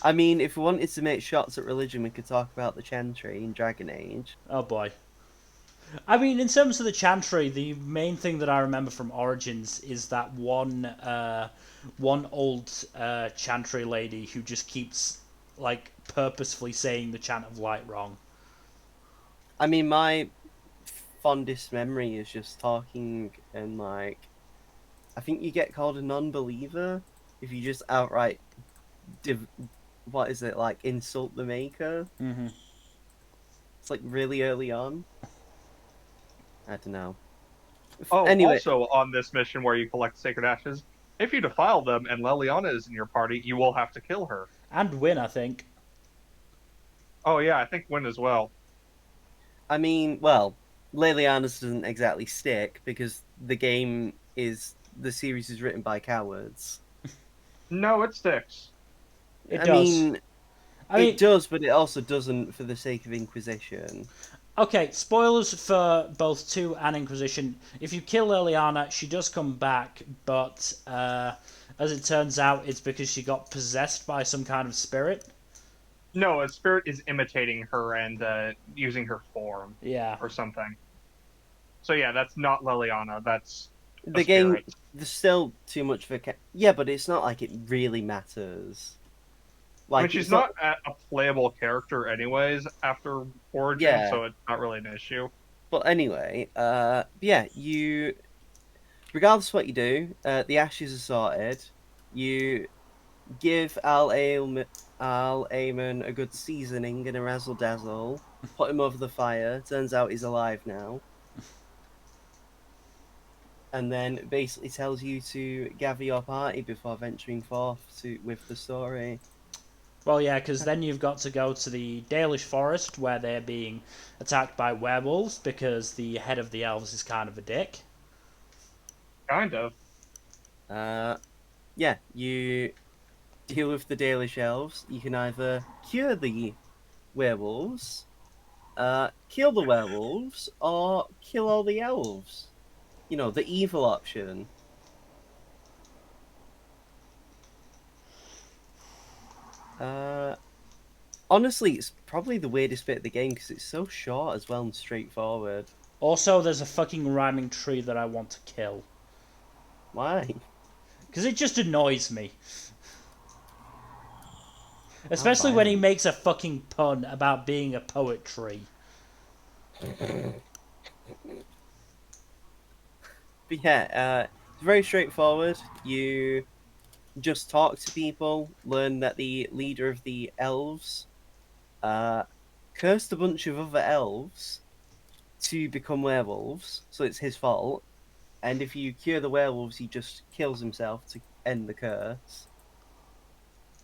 I mean, if we wanted to make shots at religion, we could talk about the Chantry in Dragon Age. Oh boy. I mean, in terms of the Chantry, the main thing that I remember from Origins is that one old Chantry lady who just keeps like purposefully saying the chant of light wrong. I mean, my fondest memory is just talking and like, I think you get called a non-believer if you just outright, what is it, like, insult the maker. Mm-hmm. It's like really early on. I don't know. Oh, Anyway, also on this mission where you collect sacred ashes, if you defile them and Leliana is in your party, you will have to kill her. And win, I think. Oh yeah, I think Win as well. I mean, well, Leliana's doesn't exactly stick because the series is written by cowards. No, it sticks. It I does. mean, I it mean, does, but it also doesn't for the sake of Inquisition. okay, spoilers for both 2 and Inquisition. If you kill Liliana, she does come back, but as it turns out, it's because she got possessed by some kind of spirit. No, a spirit is imitating her and using her form Yeah. or something. So yeah, that's not Leliana. That's a The game, spirit. there's still too much for yeah, but it's not like it really matters. I mean, Like she's it's not, not a playable character anyways after Origin, yeah. so it's not really an issue. But anyway, yeah, regardless of what you do, the ashes are sorted. You give Al Aemon a good seasoning and a razzle dazzle. Put him over the fire. Turns out he's alive now. And then basically tells you to gather your party before venturing forth with the story. Well, yeah, because then you've got to go to the Dalish Forest where they're being attacked by werewolves because the head of the elves is kind of a dick. Kind of. Uh, yeah, you deal with the Dalish elves. You can either cure the werewolves, kill the werewolves, or kill all the elves. You know, the evil option. Uh, Honestly, it's probably the weirdest bit of the game because it's so short as well and straightforward. Also, there's a fucking rhyming tree that I want to kill. Why? Because it just annoys me. How Especially when he violent. makes a fucking pun about being a poetry. But yeah, it's very straightforward. You just talk to people, learn that the leader of the elves uh, cursed a bunch of other elves to become werewolves, so it's his fault. And if you cure the werewolves, he just kills himself to end the curse.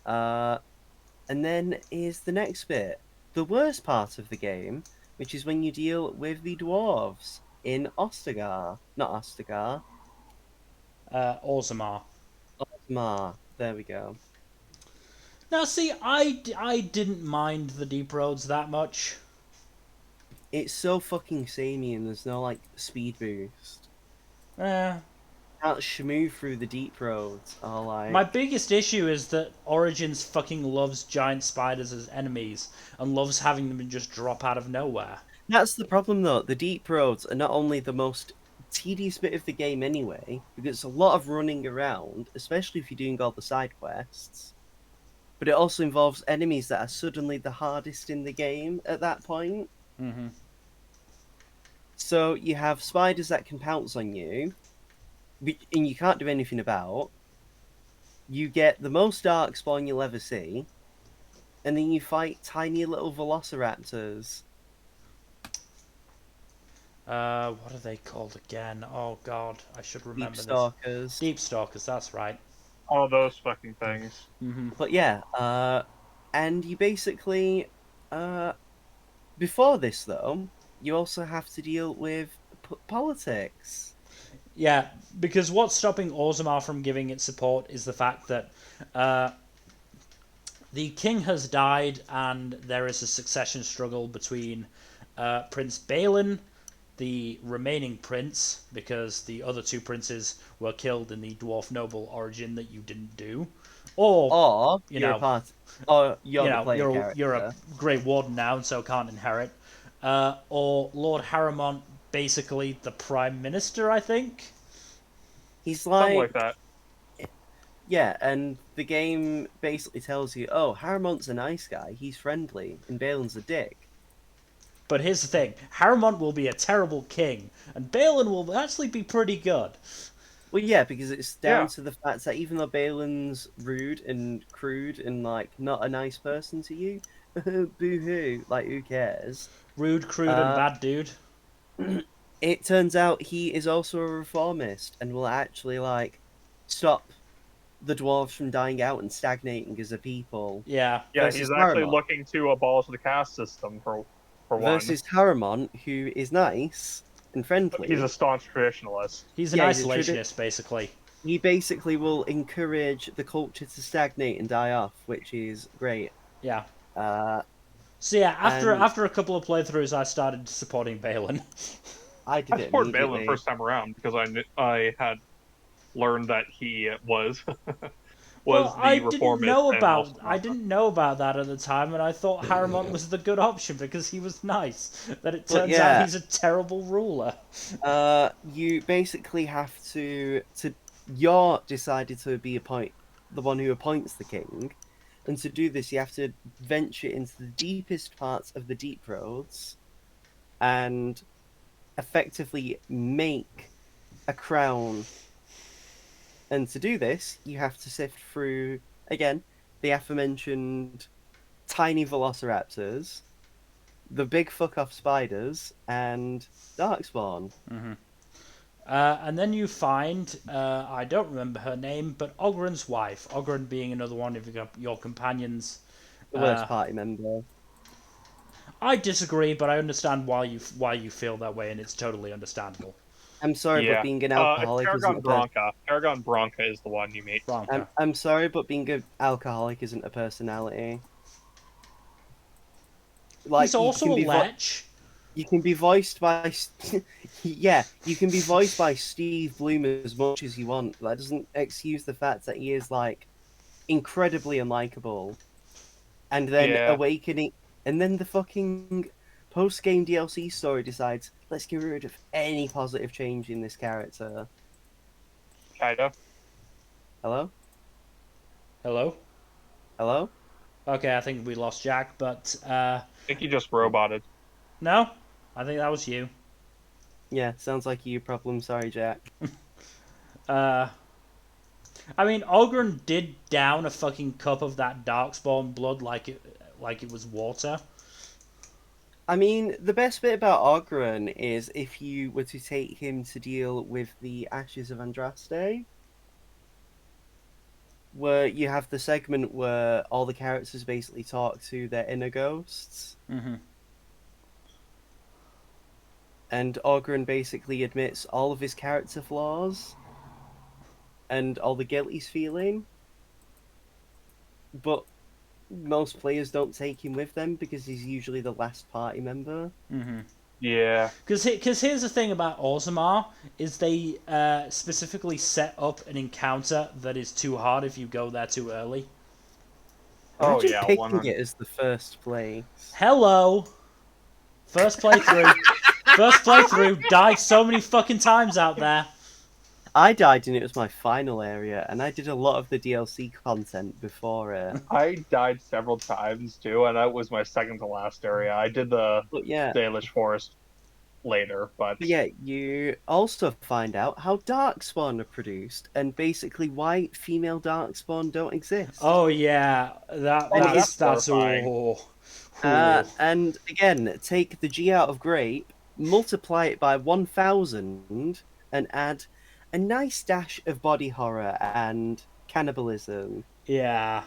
Uh, and then is the next bit, the worst part of the game, which is when you deal with the dwarves in Ostagar. Not Ostagar, Orzammar. Osmar. There we go. Now, see, I didn't mind the deep roads that much. It's so fucking samey and there's no like speed boost. Eh, Can't schmoo through the deep roads. Or my like, biggest issue is that Origins fucking loves giant spiders as enemies and loves having them just drop out of nowhere. that's the problem though. The deep roads are not only the most tedious bit of the game anyway, because it's a lot of running around, especially if you're doing all the side quests. But it also involves enemies that are suddenly the hardest in the game at that point. Mm-hmm. So you have spiders that can pounce on you, and you can't do anything about. You get the most darkspawn you'll ever see, and then you fight tiny little velociraptors. What are they called again? Oh god, I should Deep remember this. stalkers. Deep Stalkers, that's right. All those fucking things. Mm-hmm. But yeah, and you basically, uh, before this though, you also have to deal with politics. Yeah, because what's stopping Orzammar from giving it support is the fact that uh, the king has died and there is a succession struggle between Prince Balin, the remaining prince, because the other 2 princes were killed in the dwarf noble origin that you didn't do, or Or you you're a know, part, or you're the player you're a character. Grey Warden now and so can't inherit, or Lord Harrimont, basically the Prime Minister, I think. He's Something like like, that. yeah, and the game basically tells you, oh, Harrimon's a nice guy, he's friendly, and Balin's a dick. But here's the thing: Harrimont will be a terrible king, and Balin will actually be pretty good. Well, yeah, because it's down Yeah. to the fact that even though Balin's rude and crude and like not a nice person to you, boo hoo, like who cares? Rude, crude, and Uh, bad dude. it turns out he is also a reformist and will actually like stop the dwarves from dying out and stagnating as a people. Yeah. Yeah, he's Versus actually Haramon. looking to abolish the caste system for one. Versus Haramon, who is nice and But he's a friendly. staunch traditionalist. He's an Yeah, isolationist, basically. he basically will encourage the culture to stagnate and die off, which is great. Yeah. Uh, So yeah, and after a couple of playthroughs, I started supporting Balin. I I did it supported Balin immediately. first time around because I had learned that he was Well, was the reformist and also I not. didn't know about that at the time, and I thought Haramont was the good option because he was nice. But it But turns out yeah, he's a terrible ruler. you basically have to you're decided to be the one who appoints the king, and to do this, you have to venture into the deepest parts of the deep roads and effectively make a crown. And to do this, you have to sift through again the aforementioned tiny velociraptors, the big fuck off spiders, and darkspawn. And then you find, I don't remember her name, but Ogren's wife. Ogren being another one of your companions. The worst party member. I disagree, but I understand why you feel that way, and it's totally understandable. I'm sorry, but Yeah. being an It's alcoholic isn't Paragon a person. Branca. Paragon Branca is the one you meet. Bronca. I'm sorry, but being an alcoholic isn't a personality. He's Like also a lech. you can be voiced by yeah, you can be voiced by Steve Bloom as much as you want. That doesn't excuse the fact that he is like incredibly unlikable. And then Yeah, awakening, and then the fucking post game DLC story decides let's get rid of any positive change in this character. kinda. Hello, Hello? hello. Okay, I think we lost Jack, but I think he just roboted. no? I think that was you. Yeah, sounds like you problem. Sorry, Jack. Uh, I mean, Ogren did down a fucking cup of that Darkspawn blood like it was water. I mean, the best bit about Ogren is if you were to take him to deal with the Ashes of Andraste, where you have the segment where all the characters basically talk to their inner ghosts, Mm-hmm. and Ogren basically admits all of his character flaws and all the guilt he's feeling, but most players don't take him with them because he's usually the last party member. Mm-hmm. Yeah. Because here's the thing about Orzammar is they specifically set up an encounter that is too hard if you go there too early. Oh Imagine yeah, picking 100. it as the first place. Hello, first playthrough, first playthrough. Died so many fucking times out there. I died and it was my final area, and I did a lot of the DLC content before it. I died several times too, and that was my second to last area. I did the But yeah, Dalish Forest later, but but yeah, you also find out how Darkspawn are produced, and basically why female Darkspawn don't exist. Oh yeah, And that's that's horrifying. And again, take the G out of grape, multiply it by 1,000, and add a nice dash of body horror and cannibalism. yeah.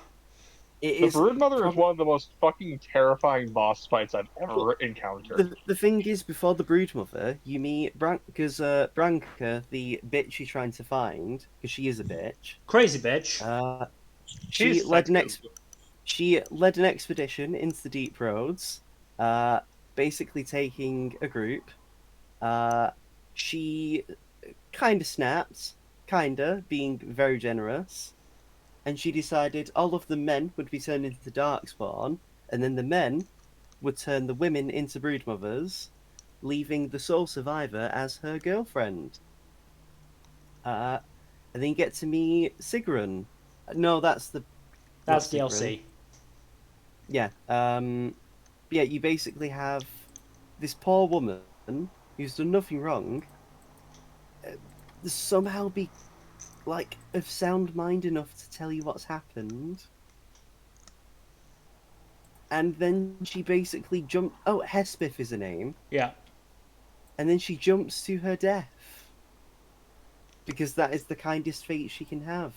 It The is Broodmother is probably one of the most fucking terrifying boss fights I've ever encountered. the thing is, before the Broodmother, you meet because Branka, the bitch you're trying to find, because she is a bitch. Crazy bitch. She She's led an sexy. she led an expedition into the deep roads, basically taking a group. She kind of snapped, kinda being very generous, and she decided all of the men would be turned into Darkspawn, and then the men would turn the women into broodmothers, leaving the sole survivor as her girlfriend. And then you get to meet Sigrun. No, that's not That's Sigrun. DLC. Yeah. Yeah, you basically have this poor woman who's done nothing wrong, somehow be like of sound mind enough to tell you what's happened. And then she basically jumped. Oh, Hespith is her name. Yeah. and then she jumps to her death because that is the kindest fate she can have.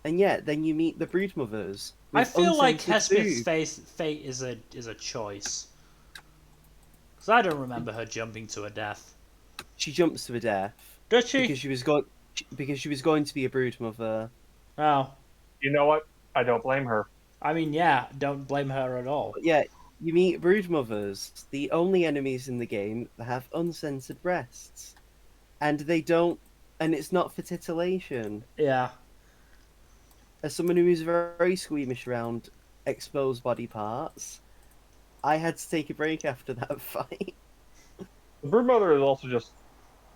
And yet, then you meet the broodmothers I with feel like unscented Hespith's food. fate is a choice. Because I don't remember her jumping to her death. She jumps to her death Does she? because she was going to be a broodmother. Oh. You know what? I don't blame her. I mean, yeah, don't blame her at all. But yeah, you meet broodmothers, the only enemies in the game that have uncensored breasts, and they don't, and it's not for titillation. Yeah. As someone who is very squeamish around exposed body parts, I had to take a break after that fight. The Broodmother is also just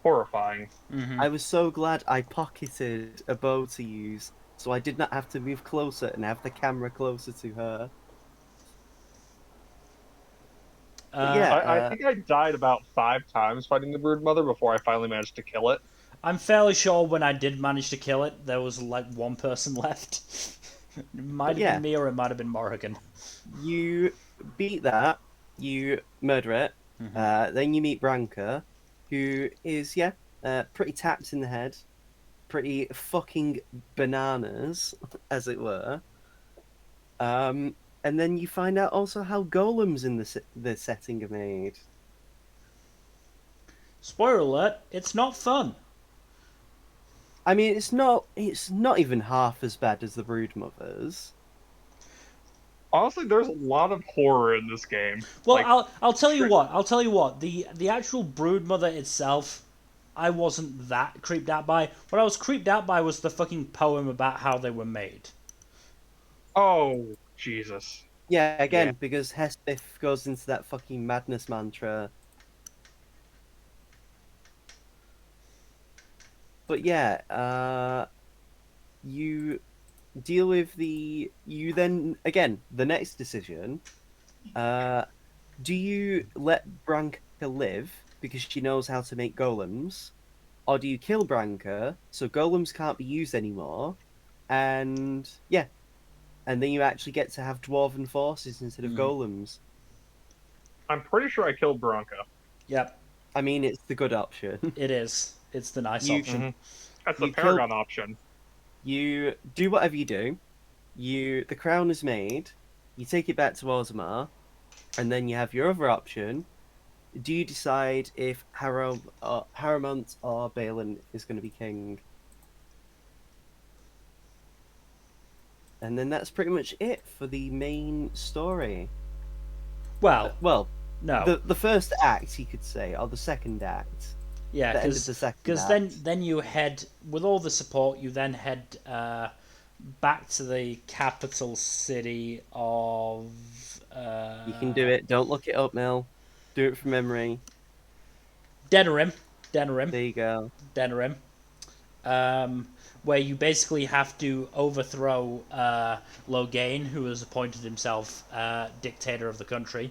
horrifying. Mm-hmm. I was so glad I pocketed a bow to use, so I did not have to move closer and have the camera closer to her. But yeah, I think I died about 5 times fighting the Broodmother before I finally managed to kill it. I'm fairly sure when I did manage to kill it, there was like one person left. It might have been me or it might have been Morrigan. you beat that, you murder it, then you meet Branka, who is, pretty tapped in the head, pretty fucking bananas, as it were. And then you find out also how golems in the setting are made. Spoiler alert, it's not fun. I mean, it's not even half as bad as the Broodmothers. Honestly, there's a lot of horror in this game. Well, Like, I'll tell you what. I'll tell you what. The actual Broodmother itself, I wasn't that creeped out by. What I was creeped out by was the fucking poem about how they were made. oh, Jesus. Yeah, again, Yeah. because Hespith goes into that fucking madness mantra. But yeah, you deal with you then again the next decision. Do you let Branka live because she knows how to make golems, or do you kill Branka so golems can't be used anymore? And yeah, and then you actually get to have dwarven forces instead of golems. I'm pretty sure I killed Bronca. Yep, I mean, it's the good option. it is. It's the nice You- option. That's the You kill- Paragon option. You do whatever you do. The crown is made. You take it back to Orzammar, and then you have your other option. Do you decide if Haramont or Balin is going to be king? And then that's pretty much it for the main story. Well, Well, no. the first act, you could say, or the second act. Yeah, the end of the second because act. then you head with all the support. You then head back to the capital city of. You can do it. Don't look it up, Mel. Do it from memory. Denerim. There you go. Denerim. Where you basically have to overthrow Loghain, who has appointed himself dictator of the country,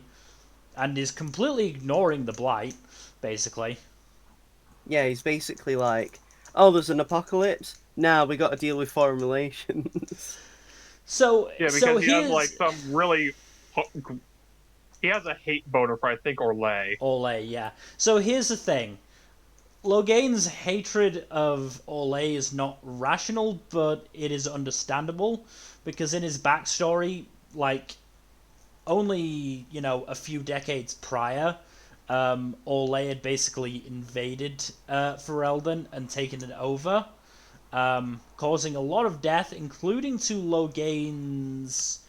and is completely ignoring the Blight, basically. Yeah, he's basically like, oh, there's an apocalypse. Now we got to deal with foreign relations. So Yeah, because so he has like some really. He has a hate boner for I think Orlais. Orlais, yeah. So here's the thing. Loghain's hatred of Orlais is not rational, but it is understandable, because in his backstory, like, only, a few decades prior, Orlais had basically invaded Ferelden and taken it over, causing a lot of death, including to Loghain's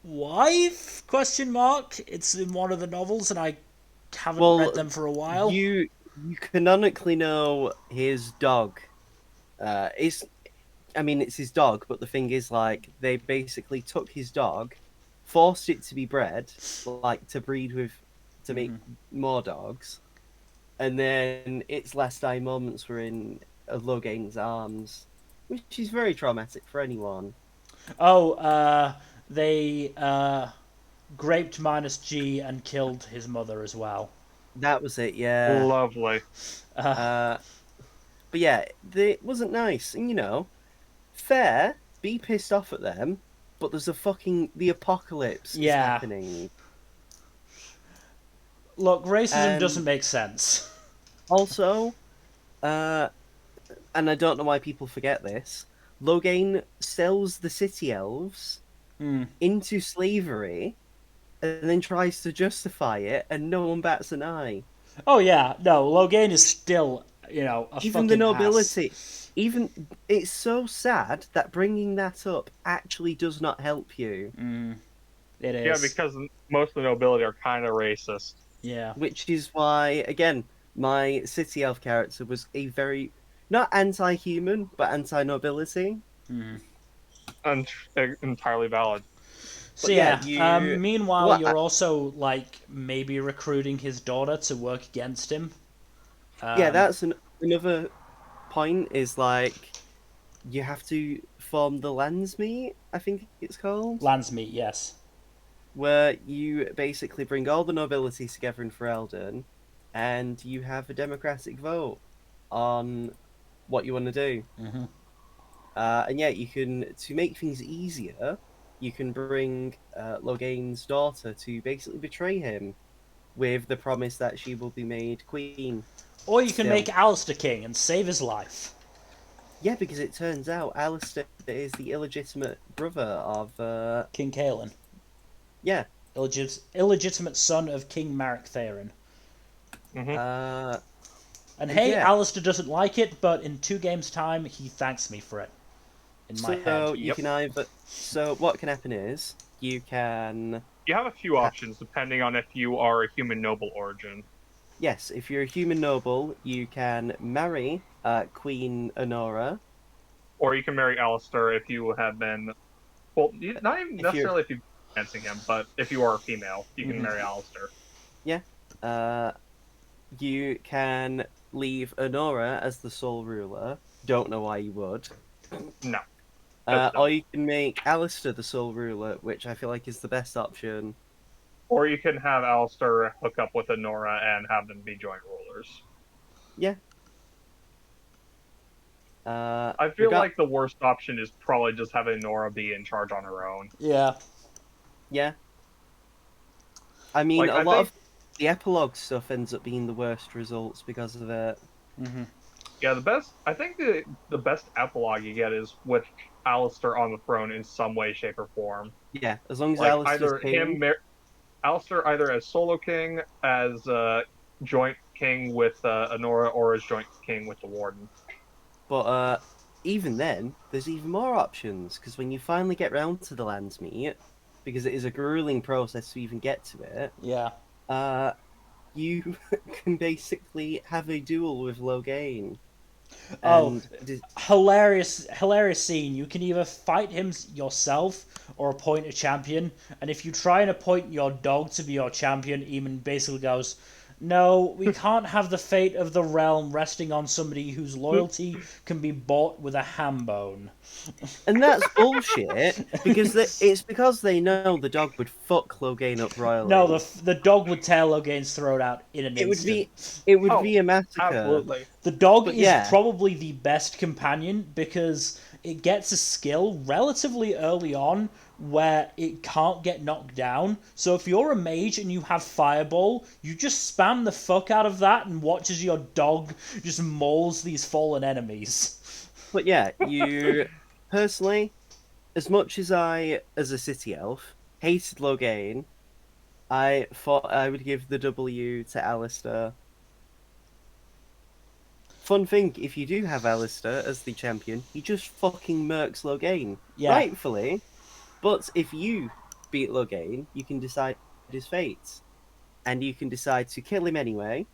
wife? Question mark. It's in one of the novels, and I haven't read them for a while. You canonically know his dog. It's his dog, but the thing is, like, they basically took his dog, forced it to be bred, like to breed with, to make more dogs, and then its last dying moments were in Loghain's arms, which is very traumatic for anyone. Oh, they graped minus G and killed his mother as well. That was it, yeah. Lovely. But yeah, it wasn't nice, and fair, be pissed off at them, but there's the apocalypse is happening. Look, racism doesn't And make sense. also, uh, and I don't know why people forget this, Loghain sells the city elves Hmm. into slavery and then tries to justify it, and no one bats an eye. Oh yeah, no, Logain is still, a Even the fucking ass. nobility, even it's so sad that bringing that up actually does not help you. It Yeah, is. because most of the nobility are kind of racist. Yeah. Which is why, again, my city elf character was a very not anti-human but anti-nobility. And entirely valid. So But yeah, yeah. you Meanwhile, what? you're also like maybe recruiting his daughter to work against him. Yeah, Um, that's another point. Is like you have to form the Landsmeet, I think it's called, Landsmeet, yes. where you basically bring all the nobility together in Ferelden, and you have a democratic vote on what you want to do. And yeah, you can to make things easier. You can bring Loghain's daughter to basically betray him with the promise that she will be made queen. Or you can Still, make Alistair king and save his life. yeah, because it turns out Alistair is the illegitimate brother of King Caelan. yeah, Illegitimate son of King Marek Theron. Hmm. uh, And and hey, yeah. Alistair doesn't like it, but in 2 games' time, he thanks me for it. In my head. So you Yep. can either. So what can happen is you can. You have a few Ha- options depending on if you are a human noble origin. yes, if you're a human noble, you can marry Queen Honora. Or you can marry Alistair if you have been, well, not even If you're necessarily if you've been dancing him, but if you are a female, you can Mm-hmm. marry Alistair. yeah, uh, you can leave Honora as the sole ruler. Don't know why you would. No, that's Or dumb. you can make Alistair the sole ruler, which I feel like is the best option. Or you can have Alistair hook up with Honora and have them be joint rulers. Yeah. Uh, I feel regard. like the worst option is probably just having Nora be in charge on her own. Yeah. Yeah. I mean, Like, a I lot think, of the epilogue stuff ends up being the worst results because of it. yeah, I think the best epilogue you get is with Alistair on the throne in some way, shape, or form. Yeah, as long as Like, Alistair's either king. Alistair either as solo king, as joint king with Honora, or as joint king with the Warden. But even then, there's even more options because when you finally get round to the Landsmeet, because it is a grueling process to even get to it, Yeah. uh, you can basically have a duel with Loghain. Oh, And hilarious scene. You can either fight him yourself or appoint a champion. And if you try and appoint your dog to be your champion, Eamon basically goes, "No, we can't have the fate of the realm resting on somebody whose loyalty can be bought with a ham bone." and that's bullshit because it's because they know the dog would fuck Loghain up No, royally. the dog would tear Logain's throat out in an It would instant. be it would Oh, be a massacre. absolutely. The dog But is yeah, probably the best companion because it gets a skill relatively early on where it can't get knocked down. So if you're a mage and you have Fireball, you just spam the fuck out of that and watch as your dog just mauls these fallen enemies. but yeah, you personally, as much as I, as a city elf, hated Loghain, I thought I would give the W to Alistair. Fun thing, if you do have Alistair as the champion, he just fucking murks Loghain. Yeah. Rightfully. But if you beat Loghain, you can decide his fate. And you can decide to kill him anyway,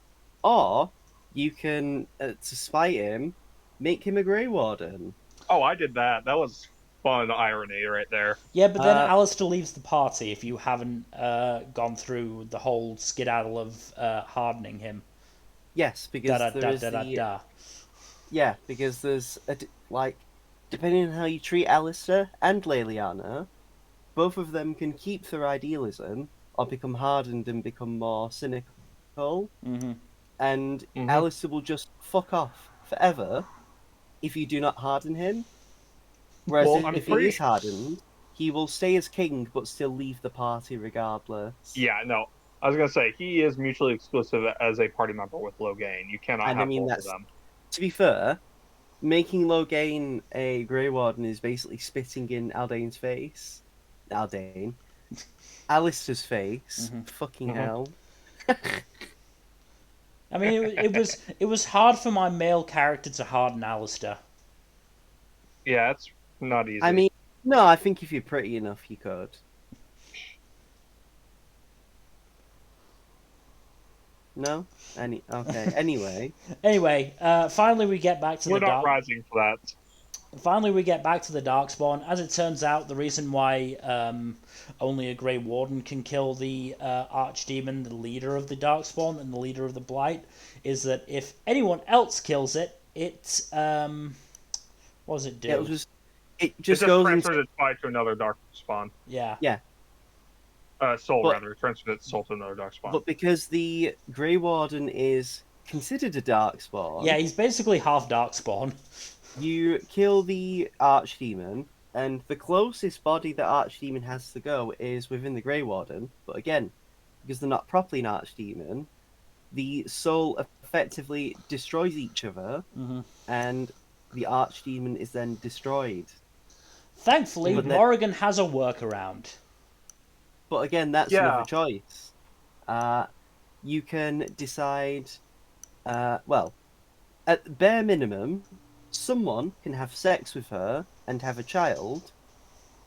or you can, to spite him, make him a Grey Warden. Oh, I did that. That was fun irony right there. Yeah, but then Uh, Alistair leaves the party if you haven't gone through the whole skedaddle of hardening him. yes, Da because da there da is da da the da. yeah, because there's like depending on how you treat Alistair and Leliana, both of them can keep their idealism or become hardened and become more cynical, and Hmm. Alistair will just fuck off forever if you do not harden him. Whereas Well, I'm if he is pretty. hardened, he will stay as king but still leave the party regardless. Yeah, no. I was gonna say he is mutually exclusive as a party member with Logain. You cannot And I have mean, both of that's, them. to be fair, making Logain a Grey Warden is basically spitting in Aldane's face. Aldane. Alistair's face. Mm-hmm. Fucking Hmm. hell. I mean, it was hard for my male character to harden Alistair. Yeah, it's not I easy. mean, no, I think if you're pretty enough, you could. No? Okay. Anyway, Anyway, finally we get back to We're the not dark. rising for that. Finally, we get back to the Darkspawn. As it turns out, the reason why only a Grey Warden can kill the Archdemon, the leader of the Darkspawn and the leader of the Blight, is that if anyone else kills it, what does it it'll do? just it It just just goes into transfers its body to another dark spawn. Yeah, yeah, Soul but rather. It transfers its soul to another dark spawn. but because the Grey Warden is considered a yeah, Darkspawn, he's basically half Darkspawn. you kill the Archdemon, and the closest body that Archdemon has to go is within the Grey Warden. But again, because they're not properly an Archdemon, the soul effectively destroys each other, Mm-hmm. and the Archdemon is then destroyed. Thankfully, But then, Morrigan has a workaround. but again, that's Yeah. another choice. You can decide. Well, at the bare minimum, someone can have sex with her and have a child,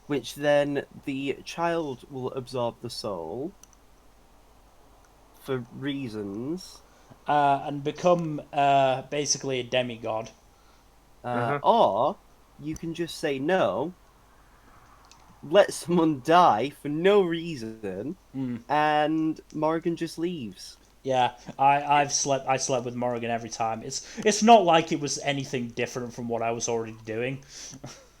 which then the child will absorb the soul for reasons, And become basically a demigod. or you can just say no, let someone die for no reason, Mm. and Morrigan just leaves. Yeah, I slept with Morrigan every time. It's not like it was anything different from what I was already doing.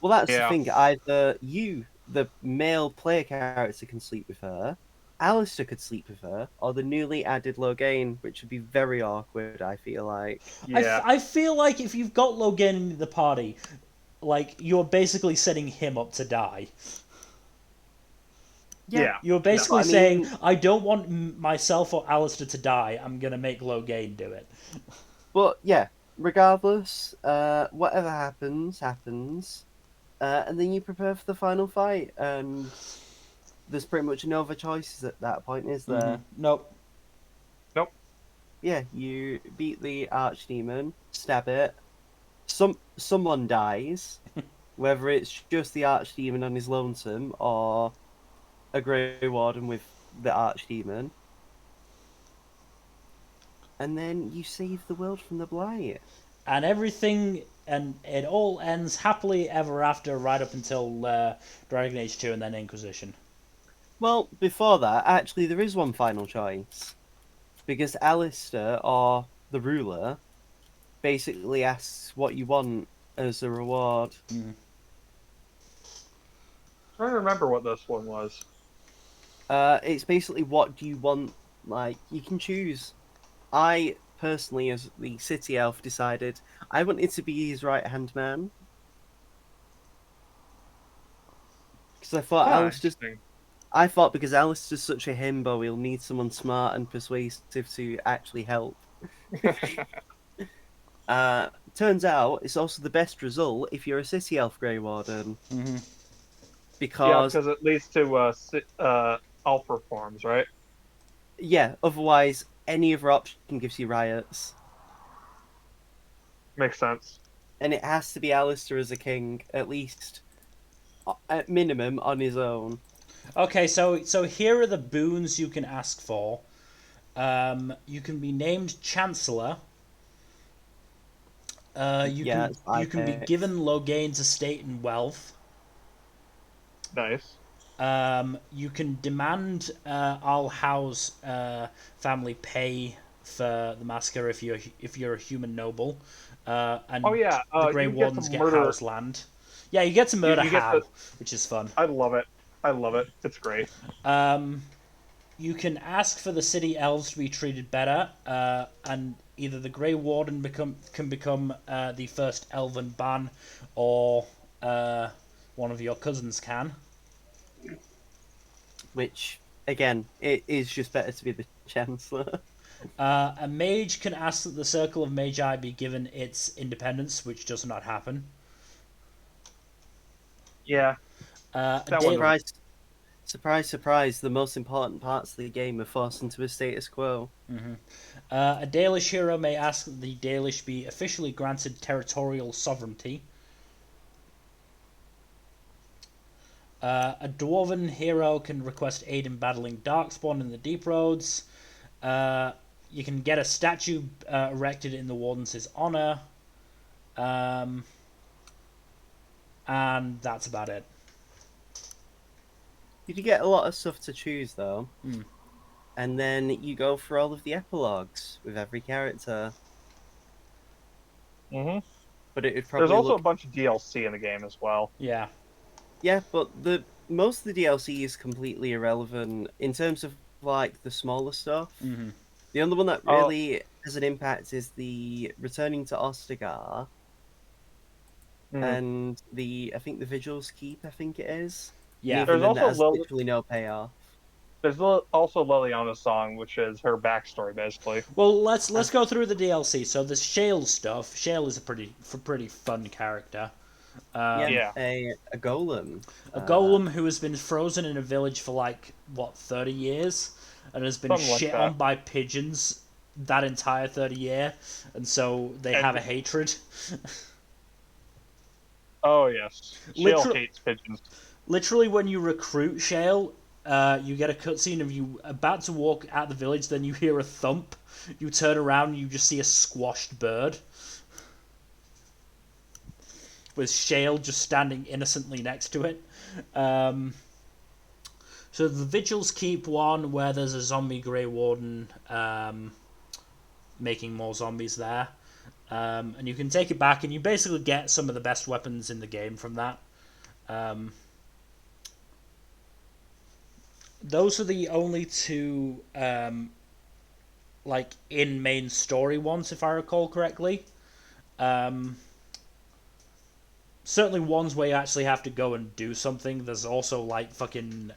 Well, that's the Yeah. thing. Either you, the male player character, can sleep with her, Alistair could sleep with her, or the newly added Logain, which would be very awkward, I feel like. Yeah. I feel like if you've got Logan in the party, like you're basically setting him up to die. Yeah. You're No. basically I mean, saying I don't want myself or Alistair to die. I'm gonna make Logain do it. but yeah, regardless, whatever happens, happens. And then you prepare for the final fight, and there's pretty much no other choices at that point, is there? Mm-hmm. Nope. Nope. Yeah, you beat the Archdemon, stab it, someone dies, whether it's just the Archdemon on his lonesome or a Grey Warden with the Archdemon, and then you save the world from the Blight. And everything, and it all ends happily ever after, right up until Dragon Age 2 and then Inquisition. Well, before that, actually, there is one final choice. Because Alistair, or the ruler, basically asks what you want as a reward. Mm. Trying to remember what this one was. It's basically what do you want, like, you can choose. I, personally, as the city elf, decided I wanted to be his right-hand man. Because I thought Interesting. I thought because Alistair's such a himbo, he'll need someone smart and persuasive to actually help. Turns out it's also the best result if you're a city elf Grey Warden. Mm-hmm. Yeah, Because, because it leads to alpha forms, right? yeah, otherwise any other option gives you riots. Makes sense. And it has to be Alistair as a king, at least, at minimum, on his own. Okay, so here are the boons you can ask for. You can be named Chancellor. You can be given Logain's estate and wealth. Nice. You can demand Al Howe's family pay for the massacre if you're a human noble. And Oh yeah, the Grey you get Wardens to get murder. Howe's land. Yeah, you get to murder you get Howe, to. which is fun. I love it. I love it. It's great. You can ask for the city elves to be treated better, and either the Grey Warden can become the first elven ban, or one of your cousins can. Which, again, it is just better to be the Chancellor. A mage can ask that the Circle of Magi be given its independence, which does not happen. Yeah, A that one. Surprise, surprise, surprise! The most important parts of the game are forced into a status quo. A Dalish hero may ask that the Dalish be officially granted territorial sovereignty. A Dwarven hero can request aid in battling Darkspawn in the Deep Roads. You can get a statue erected in the Warden's honour. And that's about it. You do get a lot of stuff to choose, though. Hmm. And then you go for all of the epilogues with every character. Hmm. But it would There's probably also look... a bunch of DLC in the game as well. Yeah. Yeah, but most of the DLC is completely irrelevant in terms of like the smaller stuff. Mm-hmm. The only one that really has an impact is the returning to Ostagar and I think the Vigil's Keep. I think it is. Yeah. And even There's then, that has also literally no payoff. There's also Liliana's song, which is her backstory, basically. Well, let's go through the DLC. So the Shale stuff. Shale is a pretty fun character. Yeah. A golem. A golem who has been frozen in a village for like what 30 years and has been Something like shit that. on by pigeons that entire 30 year, and so they have a hatred. Oh yes, Shale Literal- hates pigeons. Literally, when you recruit Shale, you get a cutscene of you about to walk out the village, then you hear a thump. You turn around and you just see a squashed bird. With Shale just standing innocently next to it. So the Vigils Keep one, where there's a zombie Grey Warden making more zombies there. And you can take it back and you basically get some of the best weapons in the game from that. Those are the only two like in main story ones, if I recall correctly. Certainly ones where you actually have to go and do something. There's also like fucking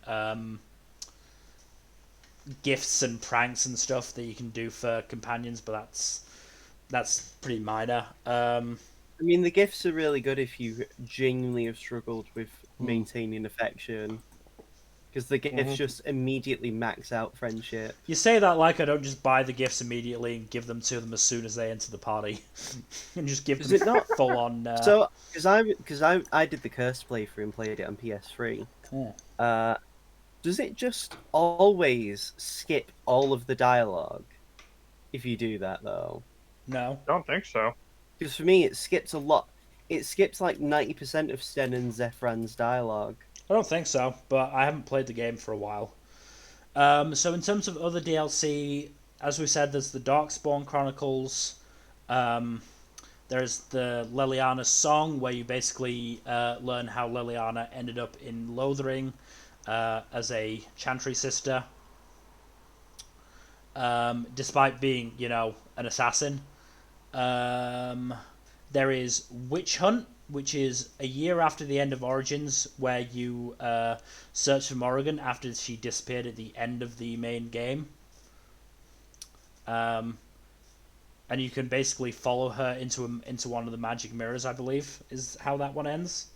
gifts and pranks and stuff that you can do for companions, but that's pretty minor. I mean, the gifts are really good if you genuinely have struggled with maintaining affection. Because the gifts just immediately max out friendship. You say that like I don't just buy the gifts immediately and give them to them as soon as they enter the party, and just give them full on. So, because I did the cursed playthrough and played it on PS3. Does it just always skip all of the dialogue if you do that though? No, I don't think so. Because for me, it skips a lot. It skips like 90% of Sten and Zephran's dialogue. I don't think so, but I haven't played the game for a while. So in terms of other DLC, as we said, there's the Darkspawn Chronicles. There's the Liliana's Song, where you basically learn how Liliana ended up in Lothering as a Chantry sister, despite being, an assassin. There is Witch Hunt, which is a year after the end of Origins, where you search for Morrigan after she disappeared at the end of the main game. And you can basically follow her into one of the magic mirrors, I believe, is how that one ends.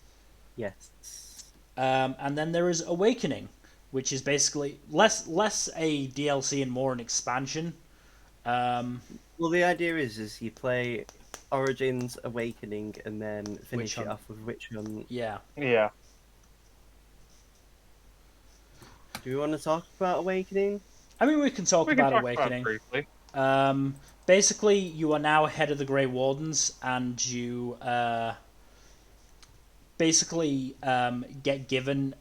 Yes. And then there is Awakening, which is basically less a DLC and more an expansion. Well, the idea is you play Origins, Awakening, and then finish it off with Witch Hunt. Yeah. Yeah. Do we want to talk about Awakening? I mean, we can talk about Awakening. Briefly. Basically, you are now head of the Grey Wardens, and you basically get given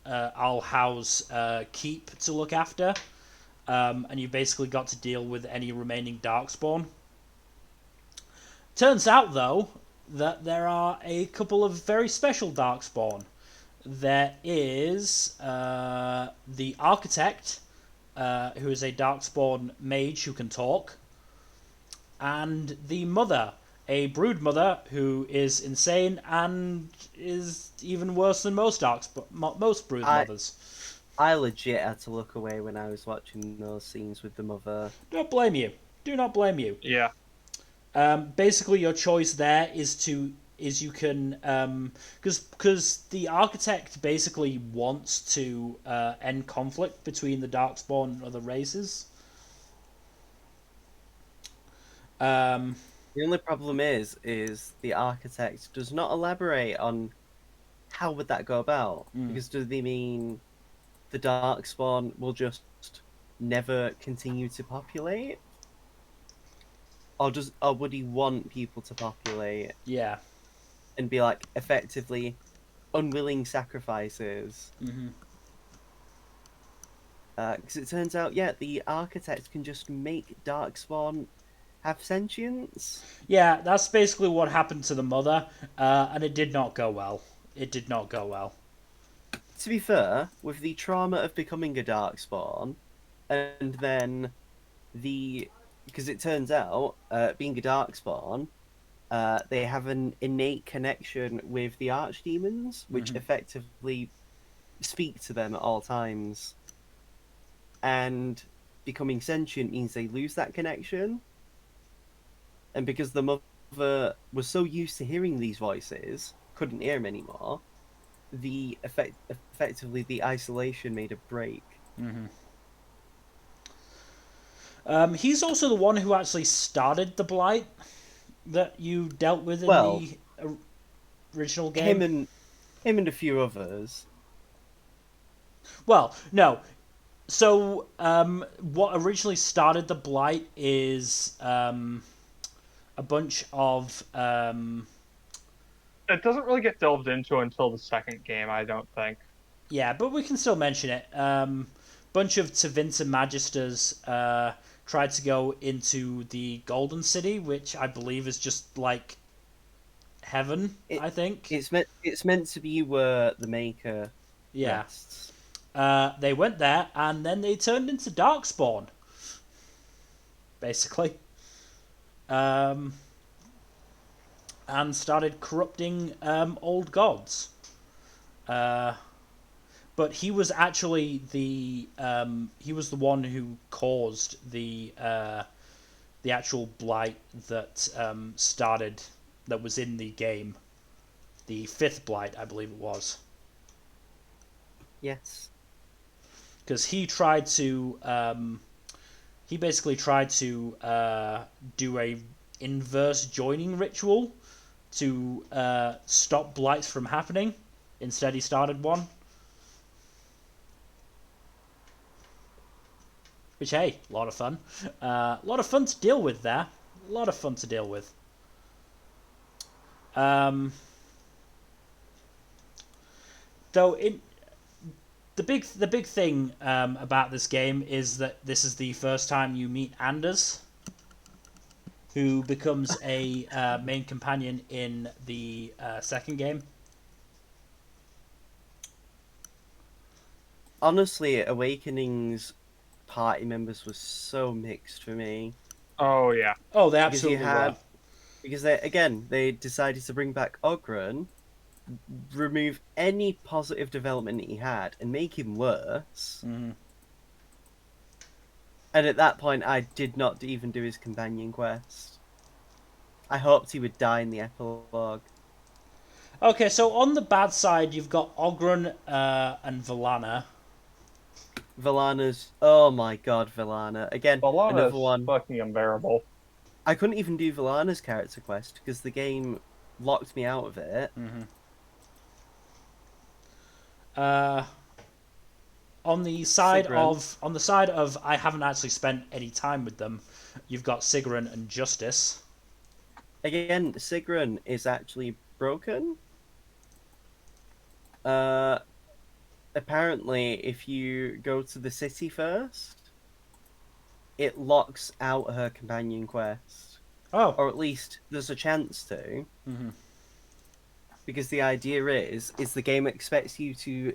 Alhau's keep to look after, and you basically got to deal with any remaining Darkspawn. Turns out, though, that there are a couple of very special Darkspawn. There is the Architect, who is a Darkspawn mage who can talk, and the Mother, a Brood Mother who is insane and is even worse than most Brood Mothers. I legit had to look away when I was watching those scenes with the mother. Don't blame you. Do not blame you. Yeah. Basically, your choice there is you can because the architect basically wants to end conflict between the Darkspawn and other races. The only problem is the architect does not elaborate on how would that go about. Because do they mean the Darkspawn will just never continue to populate? Or would he want people to populate Yeah. and be like effectively unwilling sacrifices? Because it turns out, yeah, the architect can just make Darkspawn have sentience. Yeah, that's basically what happened to the mother, and it did not go well. It did not go well. To be fair, with the trauma of becoming a Darkspawn, and then because it turns out, being a Darkspawn, they have an innate connection with the archdemons, which effectively speak to them at all times. And becoming sentient means they lose that connection. And because the mother was so used to hearing these voices, couldn't hear them anymore, effectively the isolation made a break. He's also the one who actually started the Blight that you dealt with in Well, the original game. him and a few others. Well, no. So, what originally started the Blight is a bunch of It doesn't really get delved into until the second game, I don't think. yeah, but we can still mention it. Bunch of Tevinter Magisters tried to go into the Golden City, which I believe is just like heaven. I think It's meant to be where the Maker yeah. rests. They went there and then they turned into Darkspawn, basically, and started corrupting old gods. But he was actually he was the one who caused the actual blight that started that was in the game, the fifth blight, I believe it was. Yes. Because he tried to he basically tried to do a inverse joining ritual to stop blights from happening. Instead, he started one. Which, hey, a lot of fun. A lot of fun to deal with there. A lot of fun to deal with. Though the big thing about this game is that this is the first time you meet Anders, who becomes a main companion in the second game. Honestly, Awakening's party members was so mixed for me. Oh, yeah. Oh, they absolutely were. Because they decided to bring back Ogren, remove any positive development he had, and make him worse. Mm-hmm. And at that point, I did not even do his companion quest. I hoped he would die in the epilogue. Okay, so on the bad side, you've got Ogren and Valana. Valana's... Oh my god, Valana. Again, another one. Fucking unbearable. I couldn't even do Valana's character quest because the game locked me out of it. Mm-hmm. On the side of I haven't actually spent any time with them, you've got Sigrun and Justice. Again, Sigrun is actually broken. Apparently, if you go to the city first, it locks out her companion quest. Oh. Or at least there's a chance to. Mm-hmm. Because the idea is the game expects you to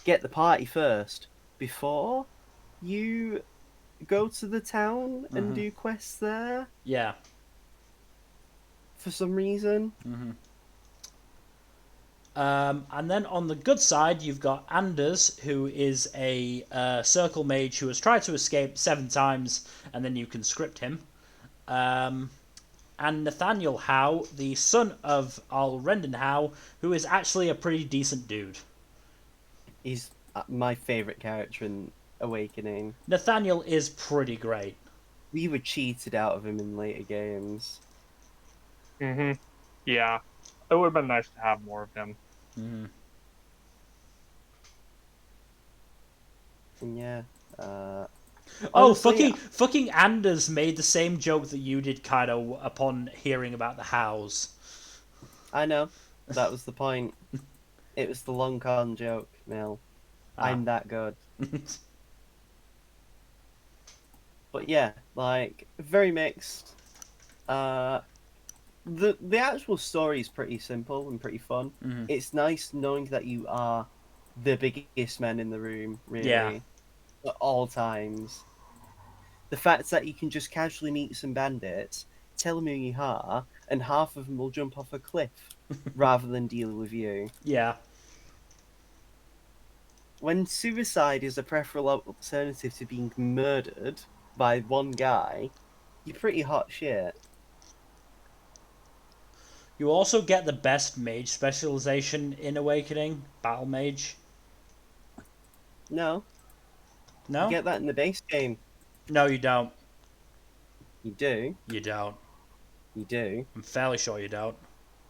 get the party first before you go to the town and do quests there. Yeah. For some reason. Mm-hmm. And then on the good side, you've got Anders, who is a circle mage who has tried to escape 7 times, and then you can script him. And Nathaniel Howe, the son of Al Rendon Howe, who is actually a pretty decent dude. He's my favorite character in Awakening. Nathaniel is pretty great. We were cheated out of him in later games. Yeah, it would have been nice to have more of him. And yeah. Fucking Anders made the same joke that you did, Kaido, upon hearing about the Hows. I know. That was the point. It was the long con joke, Mel. I'm that good. But yeah, like, very mixed. The actual story is pretty simple and pretty fun. It's nice knowing that you are the biggest man in the room, really. Yeah. At all times. The fact that you can just casually meet some bandits, tell them who you are, and half of them will jump off a cliff rather than deal with you. Yeah. When suicide is a preferable alternative to being murdered by one guy, you're pretty hot shit. You also get the best mage specialization in Awakening, Battle Mage. No. No? You get that in the base game. No, you don't. You do. You don't. You do. I'm fairly sure you don't.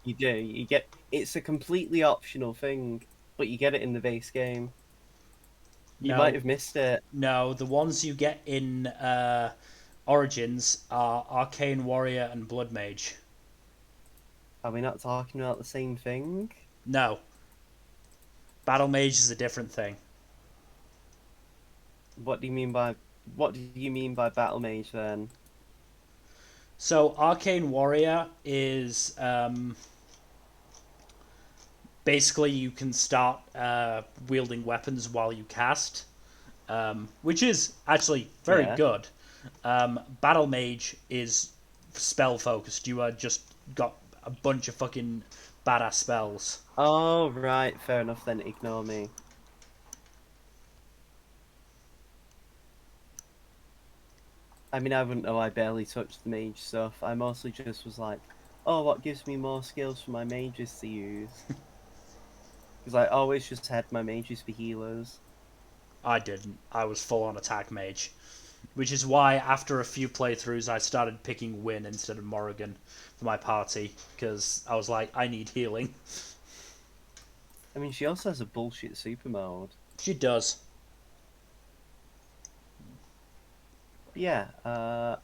You do. You get. It's a completely optional thing, but you get it in the base game. You might have missed it. No, the ones you get in Origins are Arcane Warrior and Blood Mage. Are we not talking about the same thing? No. Battle Mage is a different thing. What do you mean by Battle Mage then? So Arcane Warrior is basically you can start wielding weapons while you cast, which is actually very good. Battle Mage is spell focused. You are just got a bunch of fucking badass spells. Oh right, fair enough then. Ignore me. I mean, I wouldn't know. I barely touched the mage stuff. I mostly just was like, oh, what gives me more skills for my mages to use? Because I always just had my mages for healers. I didn't. I was full on attack mage. Which is why, after a few playthroughs, I started picking Win instead of Morrigan for my party. Because I was like, I need healing. I mean, she also has a bullshit super mode. She does. But yeah,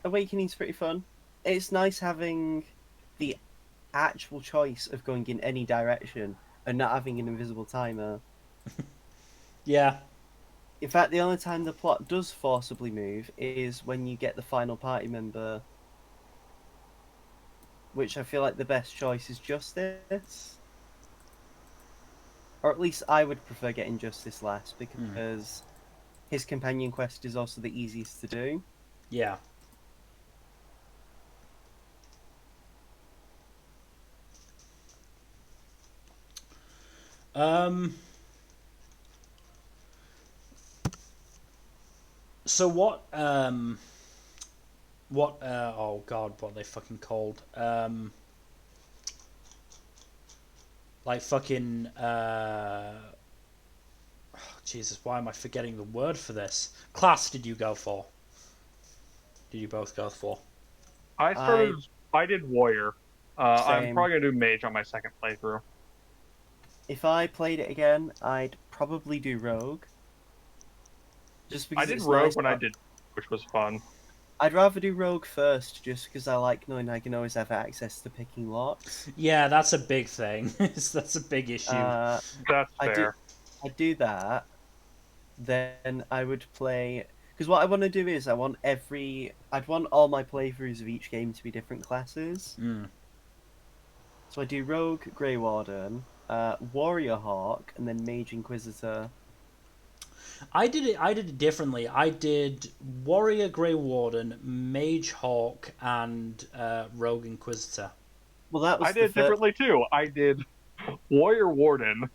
Awakening's pretty fun. It's nice having the actual choice of going in any direction and not having an invisible timer. Yeah. In fact, the only time the plot does forcibly move is when you get the final party member, which I feel like the best choice is Justice. Or at least I would prefer getting Justice last, because his companion quest is also the easiest to do. Yeah. So what oh god, what are they fucking called? Like fucking Jesus, why am I forgetting the word for this? Class did you go for? Did you both go for? I did Warrior. I'm Same. probably gonna do Mage on my second playthrough. If I played it again, I'd probably do Rogue. Just because I did it's Rogue nice, when I did, which was fun. I'd rather do Rogue first, just because I like knowing I can always have access to picking locks. Yeah, that's a big thing. That's a big issue. That's fair. I do that. Then I would play, because what I want to do is I'd want all my playthroughs of each game to be different classes. So I do Rogue, Grey Warden, Warrior Hawk, and then Mage Inquisitor. I did it differently. I did Warrior, Grey Warden, Mage Hawk, and Rogue Inquisitor. Well, that was I did differently too. I did Warrior Warden,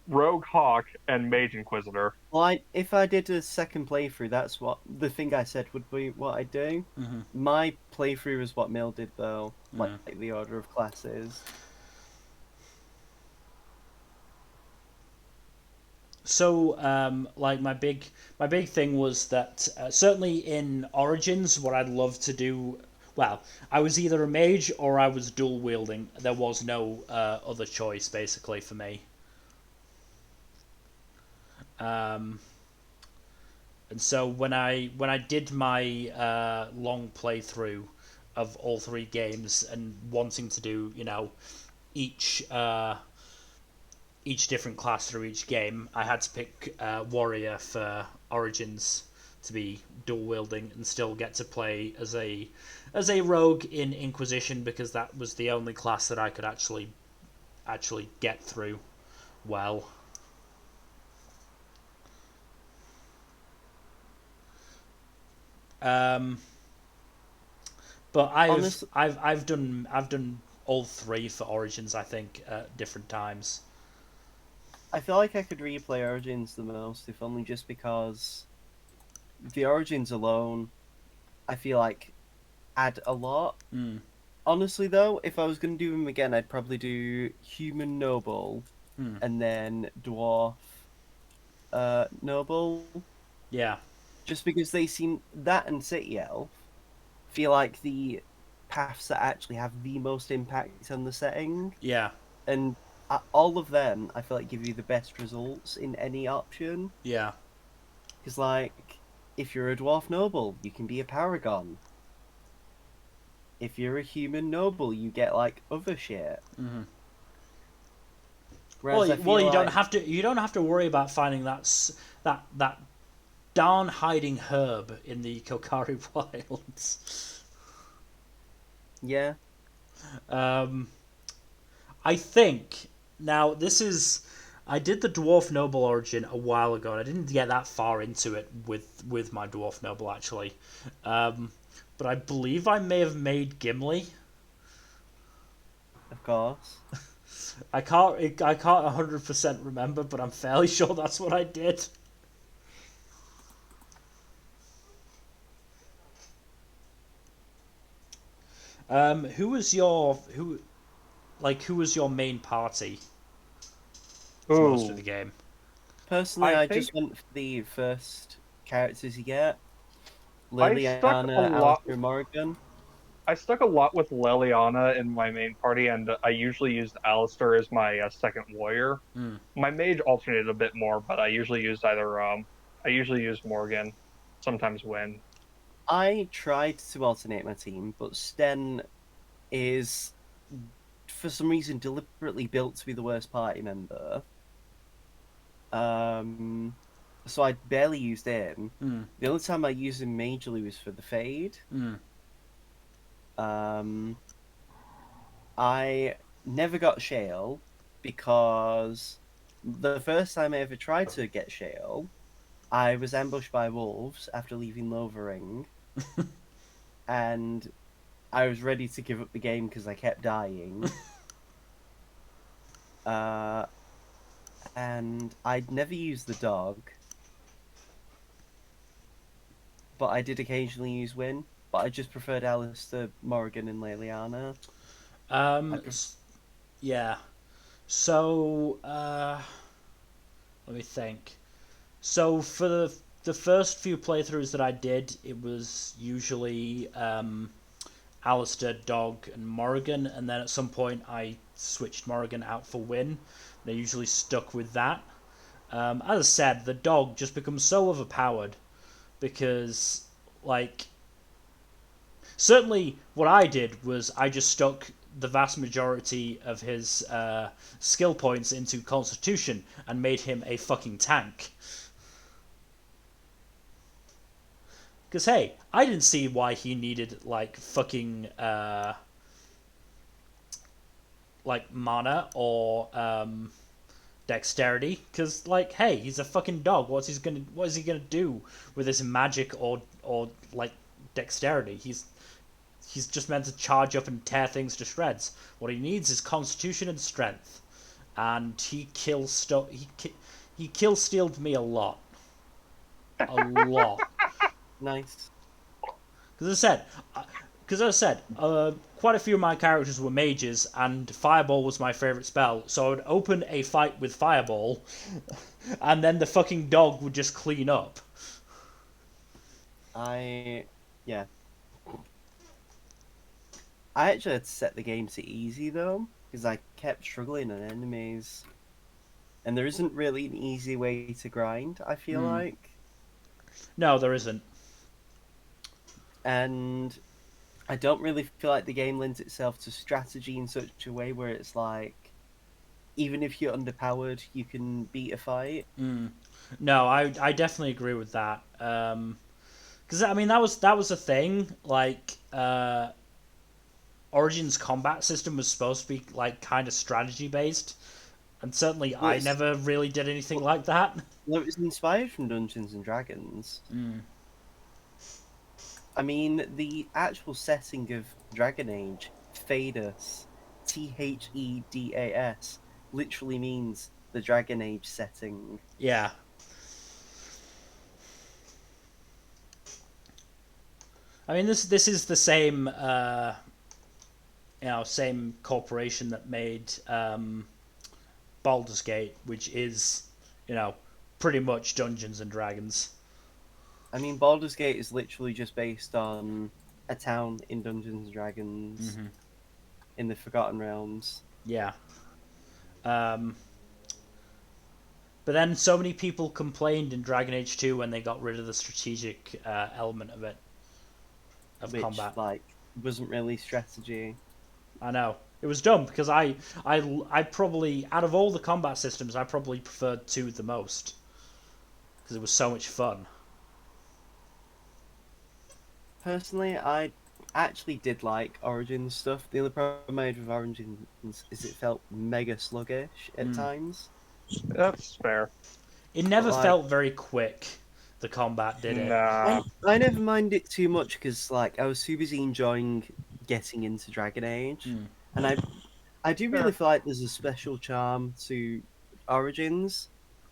Rogue Hawk, and Mage Inquisitor. Well, if I did a second playthrough, that's what the thing I said would be what I do. Mm-hmm. My playthrough is what Mill did, though, like Mm. the order of classes. So, like my big thing was that certainly in Origins, what I'd love to do. Well, I was either a mage or I was dual wielding. There was no other choice basically for me. Um, and so when I did my long playthrough of all three games and wanting to do each each different class through each game, I had to pick warrior for Origins to be dual wielding and still get to play as a rogue in Inquisition because that was the only class that I could actually get through well. Um, but Honestly, I've done all three for Origins. I think at different times. I feel like I could replay Origins the most, if only just because the Origins alone, I feel like add a lot. Mm, Honestly, though, if I was going to do them again, I'd probably do Human Noble mm, and then Dwarf Noble, yeah, just because they seem that and City Elf feel like the paths that actually have the most impact on the setting, yeah, and all of them I feel like give you the best results in any option. yeah. Because like, if you're a Dwarf Noble, you can be a Paragon. If you're a Human Noble, you get like other shit. Mm-hmm. Whereas I Well, feel like you don't have to worry about finding that darn hiding herb in the Kokari Wilds. yeah, Um, I think now this is. I did the Dwarf Noble Origin a while ago, and I didn't get that far into it with my Dwarf Noble actually. But I believe I may have made Gimli. of course. I can't 100% remember, but I'm fairly sure that's what I did. Who was your main party for most of Ooh, the game? Personally, I I think just went for the first characters you get: I stuck a Liliana, lot. Alistair, Morrigan. I stuck a lot with Liliana in my main party, and I usually used Alistair as my second warrior. Hmm. My mage alternated a bit more, but I usually used either I usually used Morgan, sometimes Win. I tried to alternate my team, but Sten is, for some reason, deliberately built to be the worst party member. Um, so I barely used him. Hmm. The only time I used him majorly was for the fade. Hmm. Um, I never got Shale because the first time I ever tried to get Shale, I was ambushed by wolves after leaving Lovering, and I was ready to give up the game because I kept dying. Uh, and I'd never used the dog, but I did occasionally use Win. But I just preferred Alistair, Morrigan, and Liliana. I Um. pref- Yeah. So let me think. So for the first few playthroughs that I did, it was usually Alistair, Dog, and Morrigan, and then at some point I switched Morrigan out for Win. They usually stuck with that. As I said, the dog just becomes so overpowered because, like, certainly what I did was I just stuck the vast majority of his skill points into Constitution and made him a fucking tank. Because hey, I didn't see why he needed like fucking like mana or dexterity. Because like, hey, he's a fucking dog. What is he gonna do with his magic or like dexterity? He's just meant to charge up and tear things to shreds. What he needs is constitution and strength. and he kill stealed me a lot. A lot. Nice. Because as I said, quite a few of my characters were mages, and Fireball was my favourite spell. So I would open a fight with Fireball, and then the fucking dog would just clean up. Yeah. I actually had to set the game to easy though, because I kept struggling on enemies. And there isn't really an easy way to grind, I feel like. No, there isn't. And I don't really feel like the game lends itself to strategy in such a way where it's like, even if you're underpowered, you can beat a fight. No, I definitely agree with that. Because I mean that was a thing. Like Origin's combat system was supposed to be like kind of strategy based, and certainly I never really did anything like that. Well, it was inspired from Dungeons and Dragons. I mean, the actual setting of Dragon Age, Thedas, Thedas, literally means the Dragon Age setting. Yeah. I mean, this is the same, same corporation that made Baldur's Gate, which is, pretty much Dungeons and Dragons. I mean, Baldur's Gate is literally just based on a town in Dungeons and Dragons in the Forgotten Realms. Yeah. But then so many people complained in Dragon Age 2 when they got rid of the strategic element of it. Which, combat. Wasn't really strategy. I know. It was dumb because I probably, out of all the combat systems, I probably preferred 2 the most. Because it was so much fun. Personally, I actually did like Origins stuff. The only problem I had with Origins is it felt mega sluggish at times. That's fair. It never felt very quick, the combat, did it? Nah. I never mind it too much because I was too busy enjoying getting into Dragon Age. And I do really feel like there's a special charm to Origins.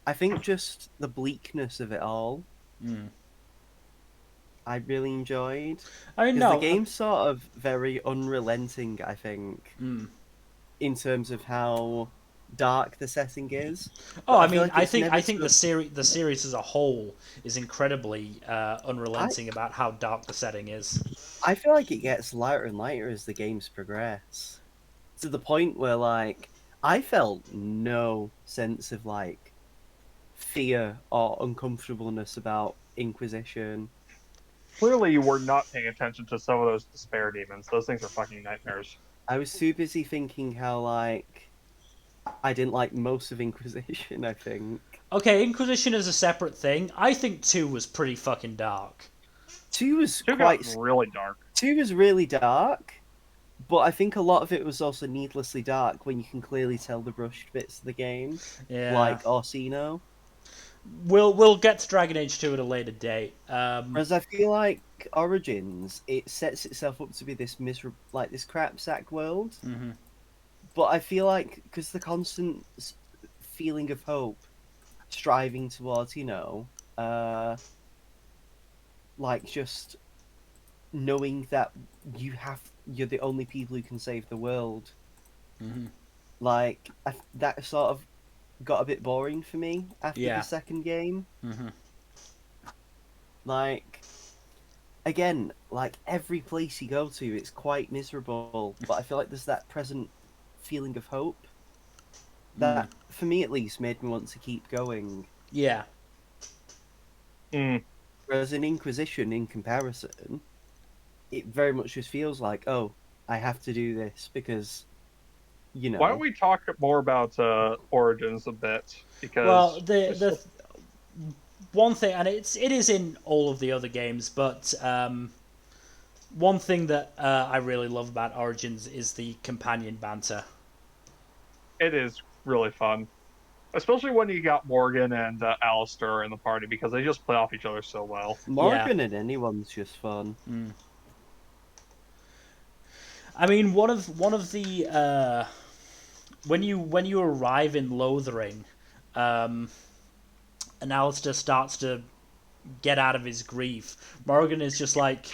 I think just the bleakness of it all. I really enjoyed. I mean, Because no. the game's sort of very unrelenting, I think, in terms of how dark the setting is. Oh, I mean, I think the series as a whole is incredibly unrelenting about how dark the setting is. I feel like it gets lighter and lighter as the games progress, to the point where I felt no sense of fear or uncomfortableness about Inquisition. Clearly, you were not paying attention to some of those despair demons. Those things are fucking nightmares. I was too busy thinking how I didn't like most of Inquisition, I think. Okay, Inquisition is a separate thing. I think 2 was pretty fucking dark. 2 was really dark. 2 was really dark, but I think a lot of it was also needlessly dark when you can clearly tell the rushed bits of the game. Yeah. Like Orsino. We'll get to Dragon Age 2 at a later date. Whereas I feel like Origins, it sets itself up to be this miserable, this crap sack world. But I feel like because the constant feeling of hope, striving towards, just knowing that you're the only people who can save the world. That sort of got a bit boring for me after the second game. Again, every place you go to, it's quite miserable, but I feel like there's that present feeling of hope that, for me at least, made me want to keep going. Yeah. Whereas in Inquisition, in comparison, it very much just feels like, oh, I have to do this because, Why don't we talk more about Origins a bit? Because the one thing, and it is in all of the other games, but one thing that I really love about Origins is the Companion Banter. It is really fun. Especially when you got Morgan and Alistair in the party, because they just play off each other so well. Morgan and anyone's just fun. I mean, one of the when you arrive in Lothering, um, and Alistair starts to get out of his grief, Morrigan is just like,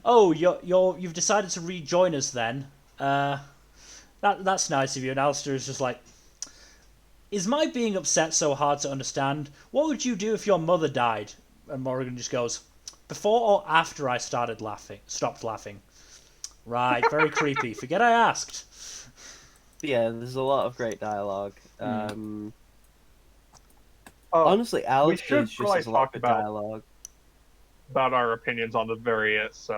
"Oh, you've decided to rejoin us then. That's nice of you." And Alistair is just like, "Is my being upset so hard to understand? What would you do if your mother died?" And Morrigan just goes, "Before or after I stopped laughing." Right, very creepy. Forget I asked. Yeah, there's a lot of great dialogue. Oh, Honestly, we Alistair's should just probably has a lot of talk good dialogue. about our opinions on the various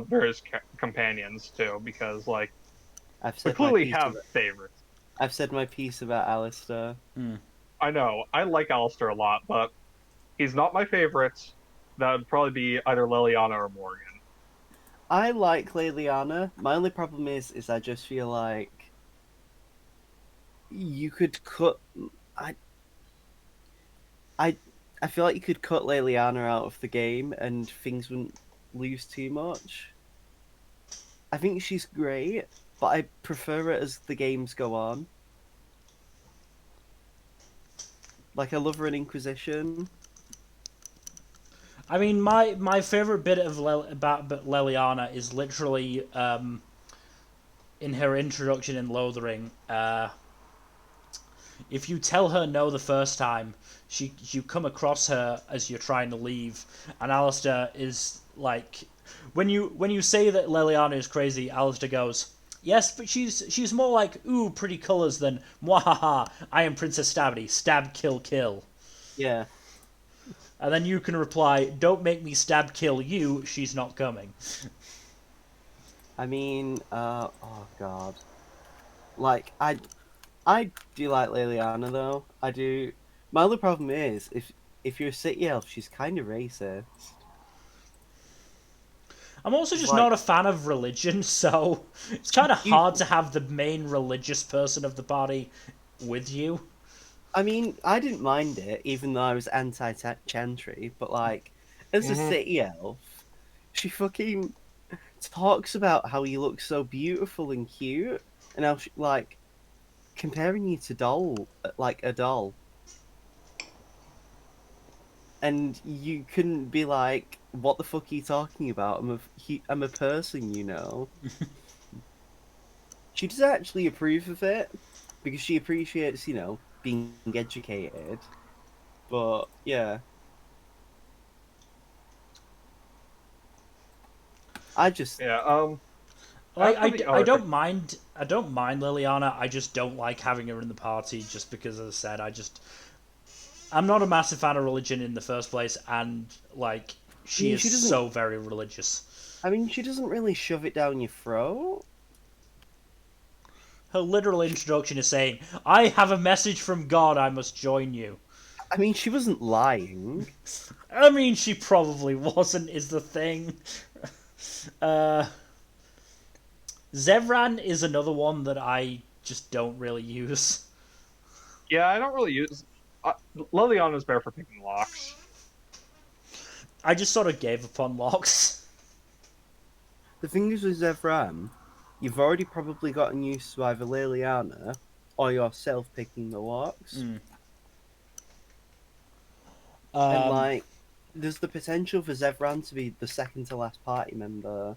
various companions too, because like I've we said my clearly piece have about favorites. I've said my piece about Alistair. Hmm. I know I like Alistair a lot, but he's not my favorite. That would probably be either Liliana or Morgan. I like Liliana. My only problem is I just feel like you could cut. I I I feel like you could cut Liliana out of the game and things wouldn't lose too much. I think she's great, but I prefer it as the games go on. Like I love her in Inquisition. I mean, my favorite bit of about Leliana is literally in her introduction in Lothering. If you tell her no the first time, you come across her as you're trying to leave, and Alistair is like, when you say that Leliana is crazy, Alistair goes, "Yes, but she's more like ooh pretty colors than mwahaha. I am Princess Stabby, stab kill kill." Yeah. And then you can reply, "Don't make me stab kill you. She's not coming." I mean, oh god. Like I do like Liliana though. I do. My only problem is if you're a city elf, she's kind of racist. I'm also just Like not a fan of religion, so it's kind of you, hard to have the main religious person of the party with you. I mean, I didn't mind it, even though I was anti Chantry. But like, as a Hmm. city elf, she fucking talks about how you look so beautiful and cute, and how she, like comparing you to like a doll. And you couldn't be like, "What the fuck are you talking about? I'm a person, you know." She does actually approve of it because she appreciates, being educated. But yeah, I just Yeah. Like As for the I other don't mind Liliana. I just don't like having her in the party just because, as I said, I'm not a massive fan of religion in the first place, and like I she mean, is she doesn't. so very religious. I mean, she doesn't really shove it down your throat. Her literal She, introduction is saying, "I have a message from God. I must join you." I mean, she wasn't lying. I mean, she probably wasn't. Is the thing. Uh, Zevran is another one that I just don't really use. Yeah, I don't really use. Liliana's better for picking locks. I just sort of gave up on locks. The thing is with Zevran, you've already probably gotten used to either Liliana or yourself picking the locks, Mm. and Um, like, there's the potential for Zevran to be the second to last party member.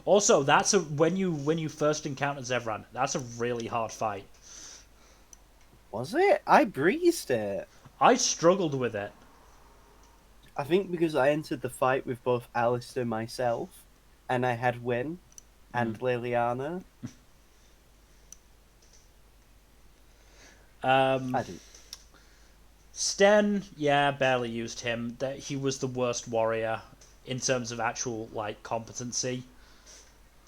Also, that's a when you first encounter Zevran, that's a really hard fight. Was it? I breezed it. I struggled with it. I think because I entered the fight with both Alistair and myself, and I had Win and Liliana. Um, I didn't. Sten, yeah, barely used him. That he was the worst warrior in terms of actual like competency.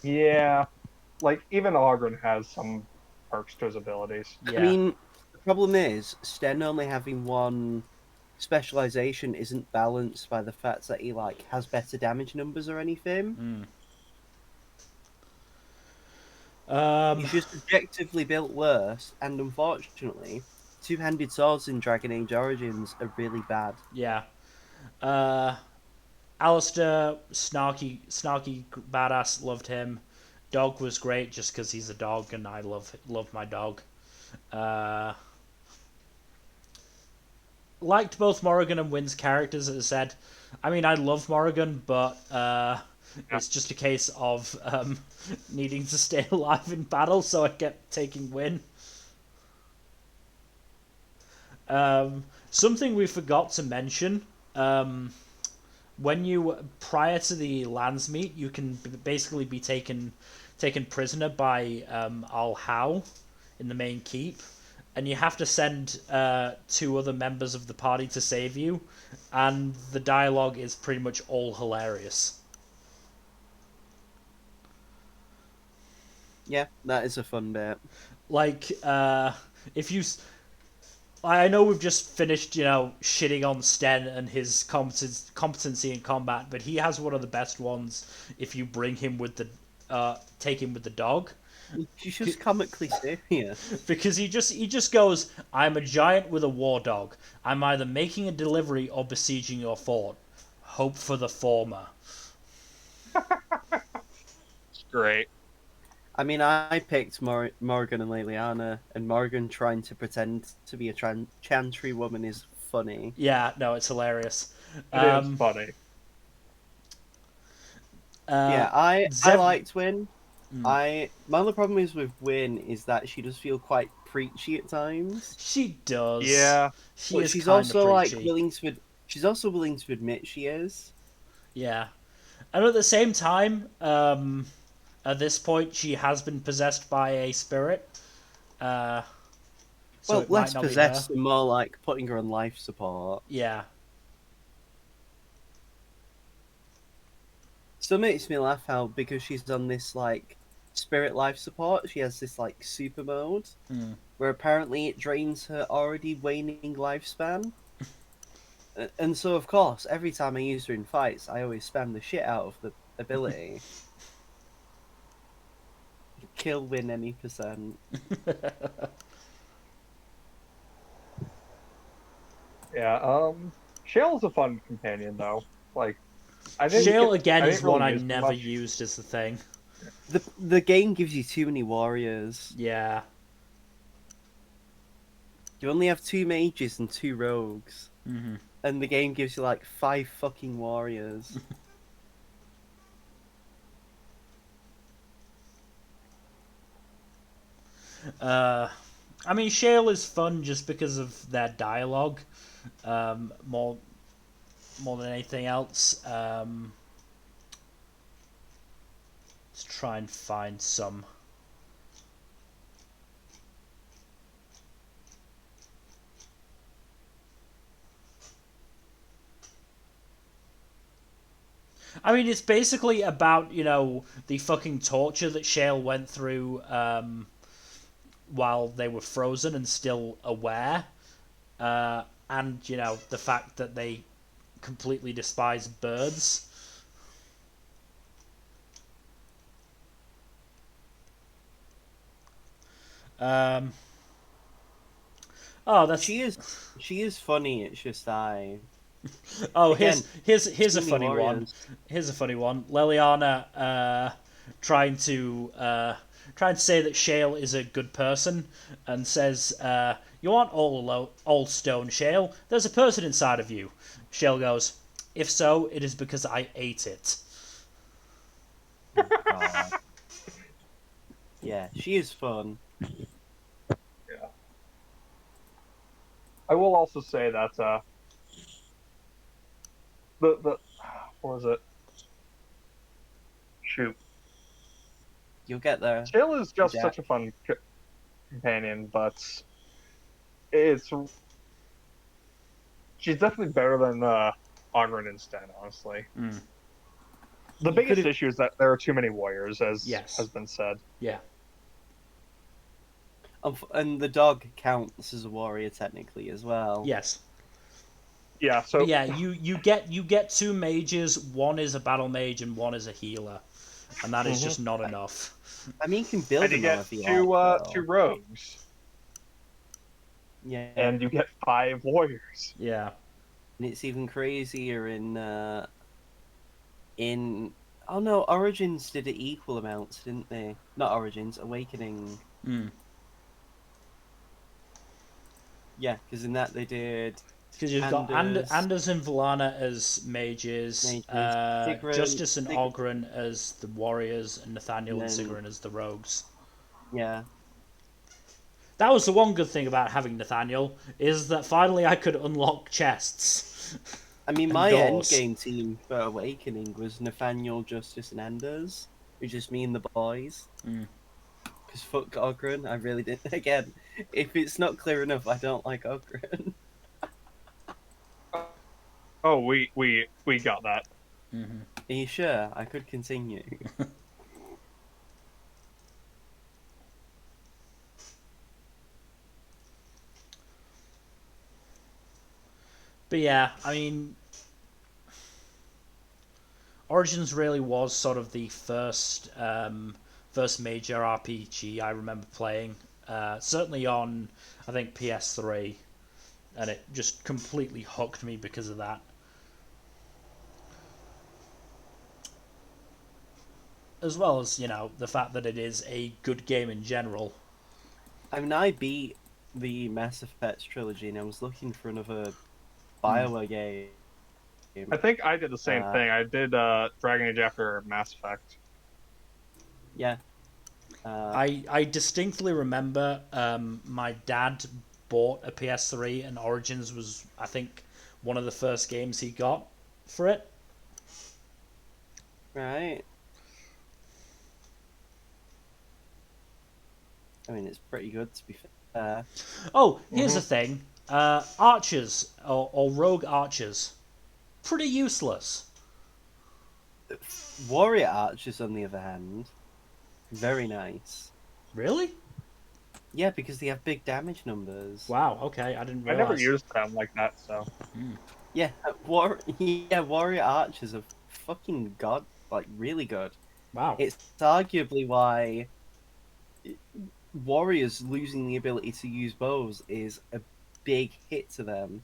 Yeah, like even Ogren has some perks to his abilities. I Yeah. mean, the problem is Sten only having one specialization isn't balanced by the fact that he like has better damage numbers or anything. Mm. Um, He's just objectively built worse, and unfortunately, two-handed swords in Dragon Age Origins are really bad. yeah. Uh, Alistair, snarky, badass, loved him. Dog was great just because he's a dog and I love my dog. Uh, Liked both Morrigan and Wynn's characters, as I said. I mean, I love Morrigan, but Yeah. it's just a case of needing to stay alive in battle, so I kept taking Wynn. Something we forgot to mention. When you prior to the lands meet, you can basically be taken prisoner by Al Howe in the main keep, and you have to send two other members of the party to save you, and the dialogue is pretty much all hilarious. Yeah, that is a fun bit. Like, if you, I know we've just finished, shitting on Sten and his competency in combat, but he has one of the best ones. If you bring him with take him with the dog, She's just comically serious. because he just goes, "I'm a giant with a war dog. I'm either making a delivery or besieging your fort. Hope for the former." It's great. I mean, I picked Morgan and Liliana, and Morgan trying to pretend to be a Chantry woman is funny. Yeah, no, it's hilarious. It is funny. Yeah, I Zev- liked Win. My only problem is with Win is that she does feel quite preachy at times. She does. Yeah. She But is she's kind also of like preachy. willing to. She's also willing to admit she is. Yeah, and at the same time, at this point, she has been possessed by a spirit. So Well, it might less not be her. possessed and more like putting her on life support. Yeah. Still makes me laugh how because she's on this like spirit life support, she has this like super mode where apparently it drains her already waning lifespan. And so of course, every time I use her in fights, I always spam the shit out of the ability. Kill win any percent. Yeah. Shale's a fun companion though. Like, Shale again I is didn't one really I use him never much. used as the thing. The game gives you too many warriors. Yeah. You only have 2 mages and 2 rogues. Mm-hmm. And the game gives you like 5 fucking warriors. I mean, Shale is fun just because of their dialogue, more than anything else. Let's try and find some. I mean, it's basically about, the fucking torture that Shale went through while they were frozen and still aware. And, the fact that they completely despise birds. Oh, that's... She is funny, it's just Oh, Again, here's a too many funny one. warriors. Here's a funny one. Liliana trying to say that Shale is a good person and says, "You aren't all stone, Shale. There's a person inside of you." Shale goes, "If so, it is because I ate it." God. Yeah, she is fun. Yeah. I will also say that the what was it? Shoot. You'll get there. Shale is just Yeah. such a fun companion, but it's she's definitely better than Onrin and Sten, honestly. The biggest issue is that there are too many warriors, as has been said. Yeah. And the dog counts as a warrior technically as well. Yes. Yeah. So But yeah, you get 2 mages. One is a battle mage and one is a healer, and that is just not enough. I mean, you can build and you them get if you two like, two rogues. Yeah. And you get 5 warriors. Yeah. And it's even crazier in Oh no, Origins did it equal amounts, didn't they? Not Origins, Awakening. Mm. Yeah, because in that they did Because you've got Anders, Anders and Vallana as mages, Mages, Sigrun, Justice and Ogren as the warriors, and Nathaniel and and then Sigrun as the rogues. yeah. That was the one good thing about having Nathaniel, is that finally I could unlock chests I mean, and my end doors. game team for Awakening was Nathaniel, Justice, and Anders. It was just me and the boys. Mm. Because fuck Ogren, I really did. Again, if it's not clear enough, I don't like Ogren. Oh, we got that. Mm-hmm. Are you sure? I could continue. But yeah, I mean, Origins really was sort of the first major RPG I remember playing. Certainly on, I think, PS3, and it just completely hooked me because of that. As well as, the fact that it is a good game in general. I mean, I beat the Mass Effect trilogy, and I was looking for another Hmm. Bioware game. I think I did the same Uh, thing. I did Dragon Age after Mass Effect. yeah. Uh, I distinctly remember my dad bought a PS3 and Origins was, I think, one of the first games he got for it. right. I mean, it's pretty good to be fair. Oh, here's Hmm. the thing. Archers, or rogue archers, pretty useless. Warrior Archers, on the other hand, very nice. Really? Yeah, because they have big damage numbers. Wow, okay, I didn't I never realise. used them like that, so Yeah, Warrior Archers are fucking god, like really good. Wow. It's arguably why warriors losing the ability to use bows is a big hit to them.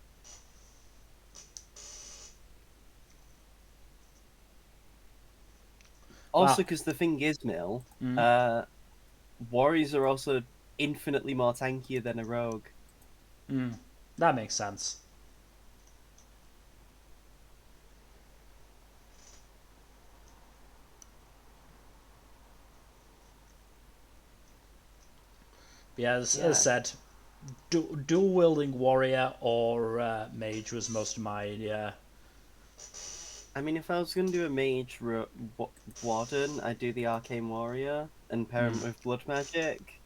Also, Wow. because the thing is, Mill, Mm, uh, warriors are also infinitely more tankier than a rogue. mm, that makes sense. Yeah, as Yeah, said, dual wielding warrior or mage was most of my. I mean, if I was gonna do a warden, I'd do the arcane warrior and pair him Mm. with blood magic.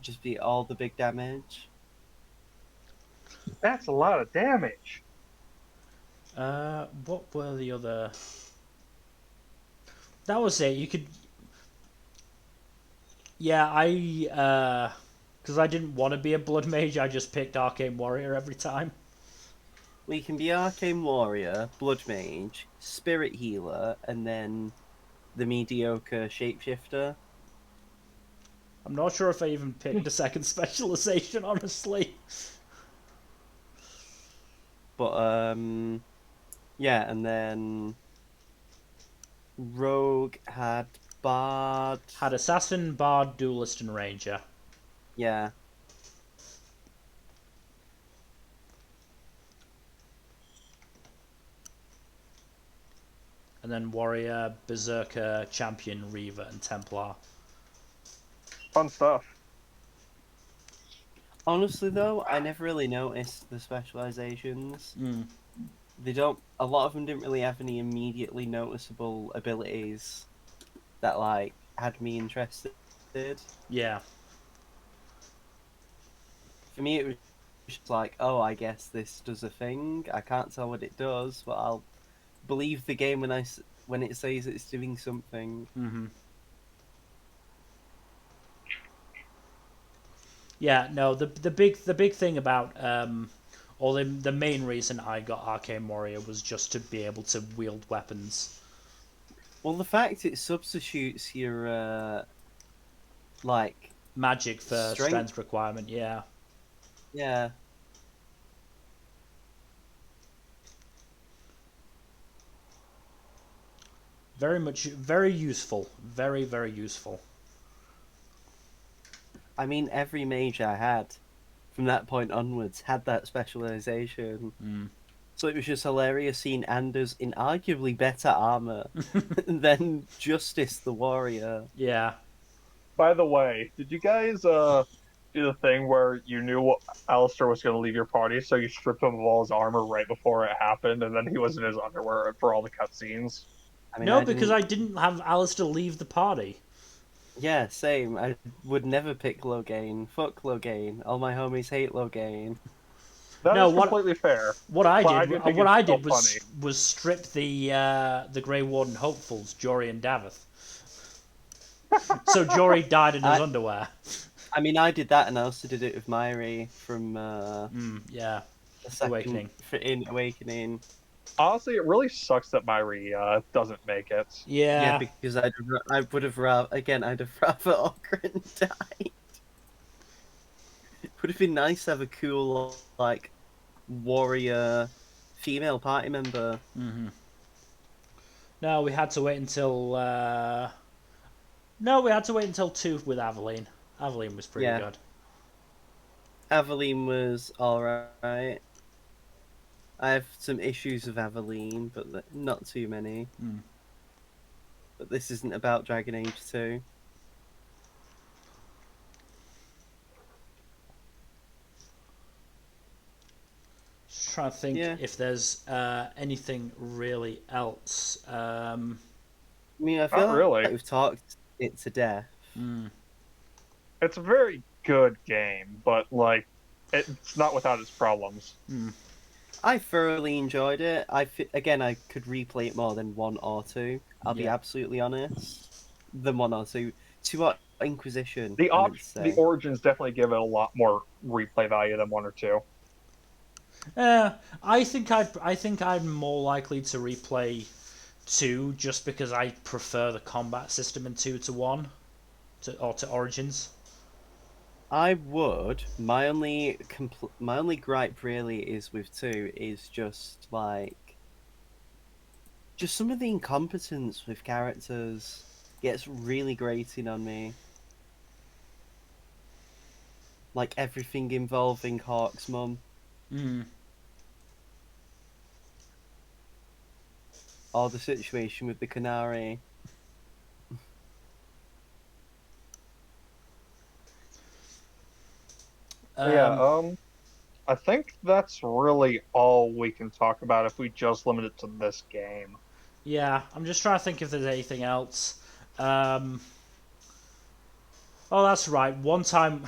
Just be all the big damage. that's a lot of damage. What were the other? That was it. You could. Yeah, because I didn't want to be a blood mage, I just picked arcane warrior every time. We can be arcane warrior, blood mage, spirit healer, and then the mediocre shapeshifter. I'm not sure if I even picked a second specialization, honestly. But yeah, and then rogue had bard. Had assassin, bard, duelist, and ranger, Yeah, and then warrior, berserker, champion, reaver, and templar. Fun stuff. honestly though, I never really noticed the specializations. Mm, They don't. A lot of them didn't really have any immediately noticeable abilities that like had me interested. yeah. For me, it was just like, oh, I guess this does a thing. I can't tell what it does, but I'll believe the game when it says it's doing something. Hmm. Yeah. No. The big thing about or the main reason I got arcane warrior was just to be able to wield weapons. Well, the fact it substitutes your like Magic for strength, strength requirement. Yeah. yeah, very useful. Very, very useful. I mean, every mage I had from that point onwards had that specialization. Mm. So it was just hilarious seeing Anders in arguably better armor than Justice the Warrior. Yeah. By the way, did you guys do the thing where you knew Alistair was going to leave your party, so you stripped him of all his armor right before it happened, and then he was in his underwear for all the cutscenes? I mean, No, I because didn't. I didn't have Alistair leave the party. Yeah, same. I would never pick Loghain. Fuck Loghain. All my homies hate Loghain. That No, is completely fair. what I But did I do think what it's I still did funny. was strip the Grey Warden hopefuls, Jory and Davith. So Jory died in his underwear. I mean, I did that, and I also did it with Myri from Yeah. the second Awakening. in Awakening. Honestly, it really sucks that Myri doesn't make it. Yeah, Yeah. because I would have rather I'd have rather Ogren died. Would have been nice to have a cool like warrior female party member. Mm-hmm. No, we had to wait until. No, we had to wait until 2 with Aveline. Aveline was pretty Yeah. good. Aveline was alright. I have some issues with Aveline, but not too many. Mm. But this isn't about Dragon Age 2. Just trying to think Yeah. if there's anything really else. I mean, I feel Not really. like we've talked it to death. Mm. It's a very good game, but like, it's not without its problems. Mm. I thoroughly enjoyed it. Again, I could replay it more than 1 or 2. I'll be Yeah. absolutely honest. Than 1 or 2. 2 are Inquisition. The I meant to the say. origins definitely give it a lot more replay value than 1 or 2. I think I'm more likely to replay 2 just because I prefer the combat system in 2 to 1 or to Origins. I would. My only gripe really is with 2 is just like some of the incompetence with characters gets really grating on me. Like everything involving Hawk's mum. Mm. Or the situation with the Canary. I think that's really all we can talk about if we just limit it to this game. Yeah, I'm just trying to think if there's anything else. Oh, that's right. One time,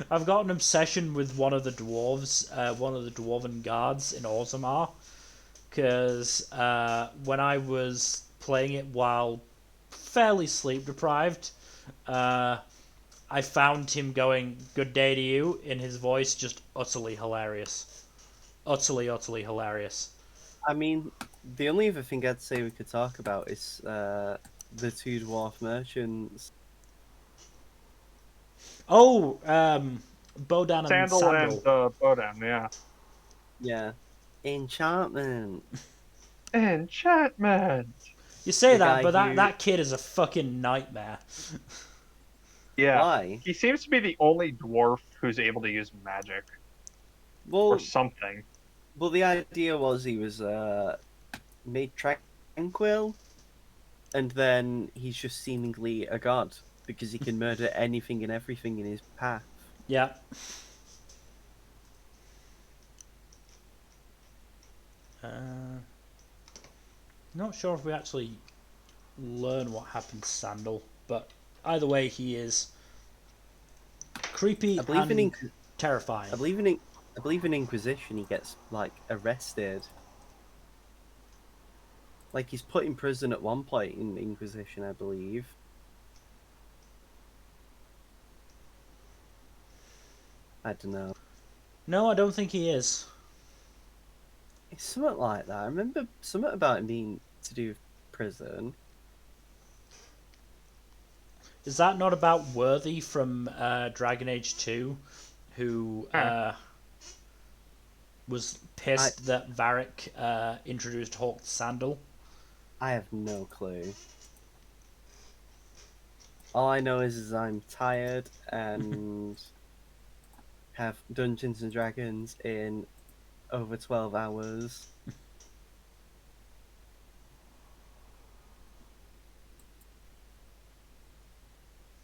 I've got an obsession with one of the dwarves, one of the dwarven guards in Orzammar, because when I was playing it while fairly sleep deprived, I found him going "Good day to you" in his voice, just utterly hilarious, utterly hilarious. I mean, the only other thing I'd say we could talk about is the 2 dwarf merchants. Oh, Bodan and Sandal and Bodan, yeah. Yeah. Enchantment. Enchantment! You say The that, guy but who- that kid is a fucking nightmare. Yeah. Why? He seems to be the only dwarf who's able to use magic. Or Well, something. the idea was he was made tranquil, and then he's just seemingly a god because he can murder anything and everything in his path. Yeah. Not sure if we actually learn what happened to Sandal, but either way, he is creepy I believe and terrifying. I believe in Inquisition he gets like arrested. Like he's put in prison at one point in Inquisition, I believe. I don't know. No, I don't think he is. It's something like that. I remember something about it being to do with prison. Is that not about Worthy from Dragon Age 2, who was pissed that Varric introduced Hawk to Sandal? I have no clue. All I know is I'm tired and have Dungeons and Dragons in over 12 hours.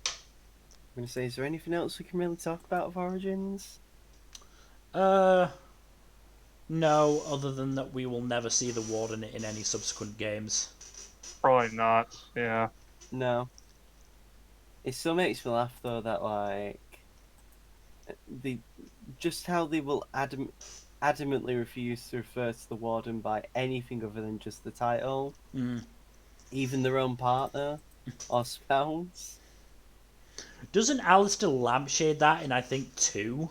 I'm going to say, is there anything else we can really talk about of Origins? No, other than that we will never see the Warden in any subsequent games. Probably not. Yeah. No. It still makes me laugh though that like the just how they will adamantly refuse to refer to the Warden by anything other than just the title, even their own partner or spouse. Doesn't Alistair lampshade that in, I think, 2?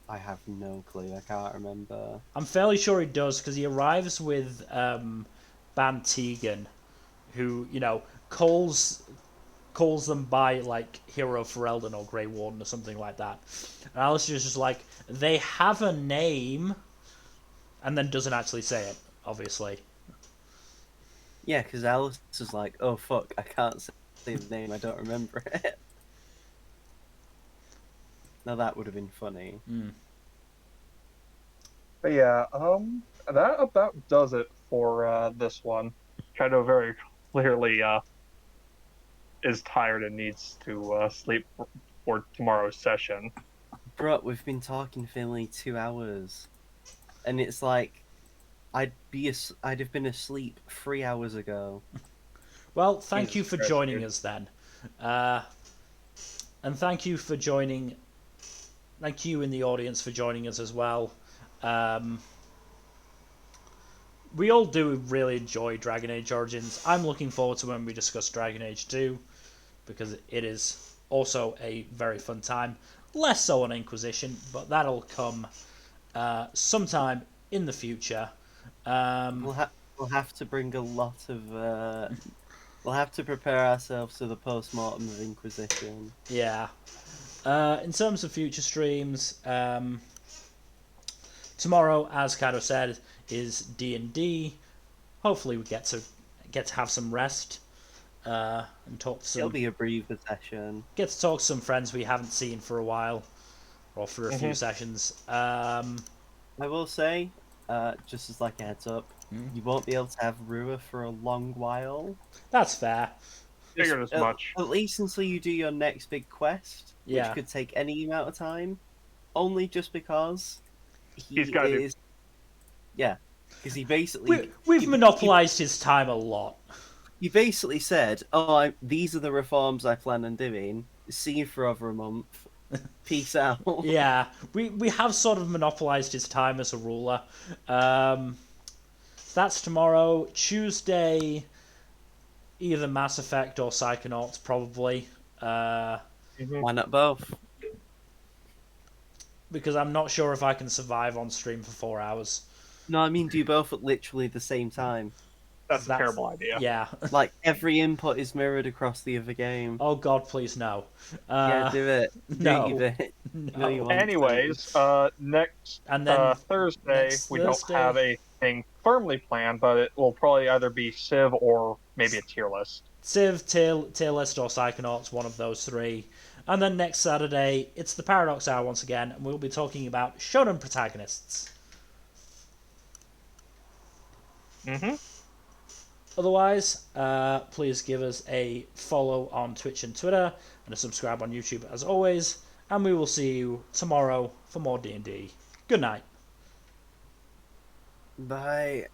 I have no clue. I can't remember. I'm fairly sure he does, because he arrives with Ban Tegan, who, calls them by, like, Hero Ferelden or Grey Warden or something like that. And Alistair's just like, they have a name, and then doesn't actually say it, obviously. Yeah, because Alice is like, oh fuck, I can't say the name, I don't remember it. Now that would have been funny. But yeah, that about does it for this one. Kaido very clearly is tired and needs to sleep for tomorrow's session. Bro, we've been talking for nearly 2 hours, and it's like I'd have been asleep 3 hours ago. Well, thank Jesus you for Christ, joining dude. us then. And thank you for joining. Thank you in the audience for joining us as well. We all do really enjoy Dragon Age Origins. I'm looking forward to when we discuss Dragon Age 2, because it is also a very fun time. Less so on Inquisition, but that'll come sometime in the future. We'll have to bring a lot of. We'll have to prepare ourselves to the post-mortem of Inquisition. Yeah. In terms of future streams, tomorrow, as Kado said, is D&D. Hopefully, we get to have some rest and talk to some. It'll be a breather session. Get to talk to some friends we haven't seen for a while, or for a few sessions. I will say, just as like a heads up, you won't be able to have Rua for a long while. That's fair. Figured as much. At least until you do your next big quest, which could take any amount of time. Only just because He's got to. Yeah, because he basically we've monopolized his time a lot. He basically said, "Oh, these are the reforms I plan on doing. See you for over a month. Peace out." Yeah, we have sort of monopolized his time as a ruler. So that's tomorrow. Tuesday, either Mass Effect or Psychonauts, probably. Why not both? Because I'm not sure if I can survive on stream for 4 hours. No, I mean do both at literally the same time. That's a terrible idea. Yeah. Like every input is mirrored across the other game. Oh God, please no. Yeah, do it. No. Do it. No. You Anyways, next and then Thursday we don't have anything firmly planned, but it will probably either be Civ or maybe a tier list. Civ, tier list, or Psychonauts, one of those three. And then next Saturday, it's the Paradox Hour once again, and we'll be talking about shonen protagonists. Otherwise, please give us a follow on Twitch and Twitter, and a subscribe on YouTube as always, and we will see you tomorrow for more D&D. Good night. Bye.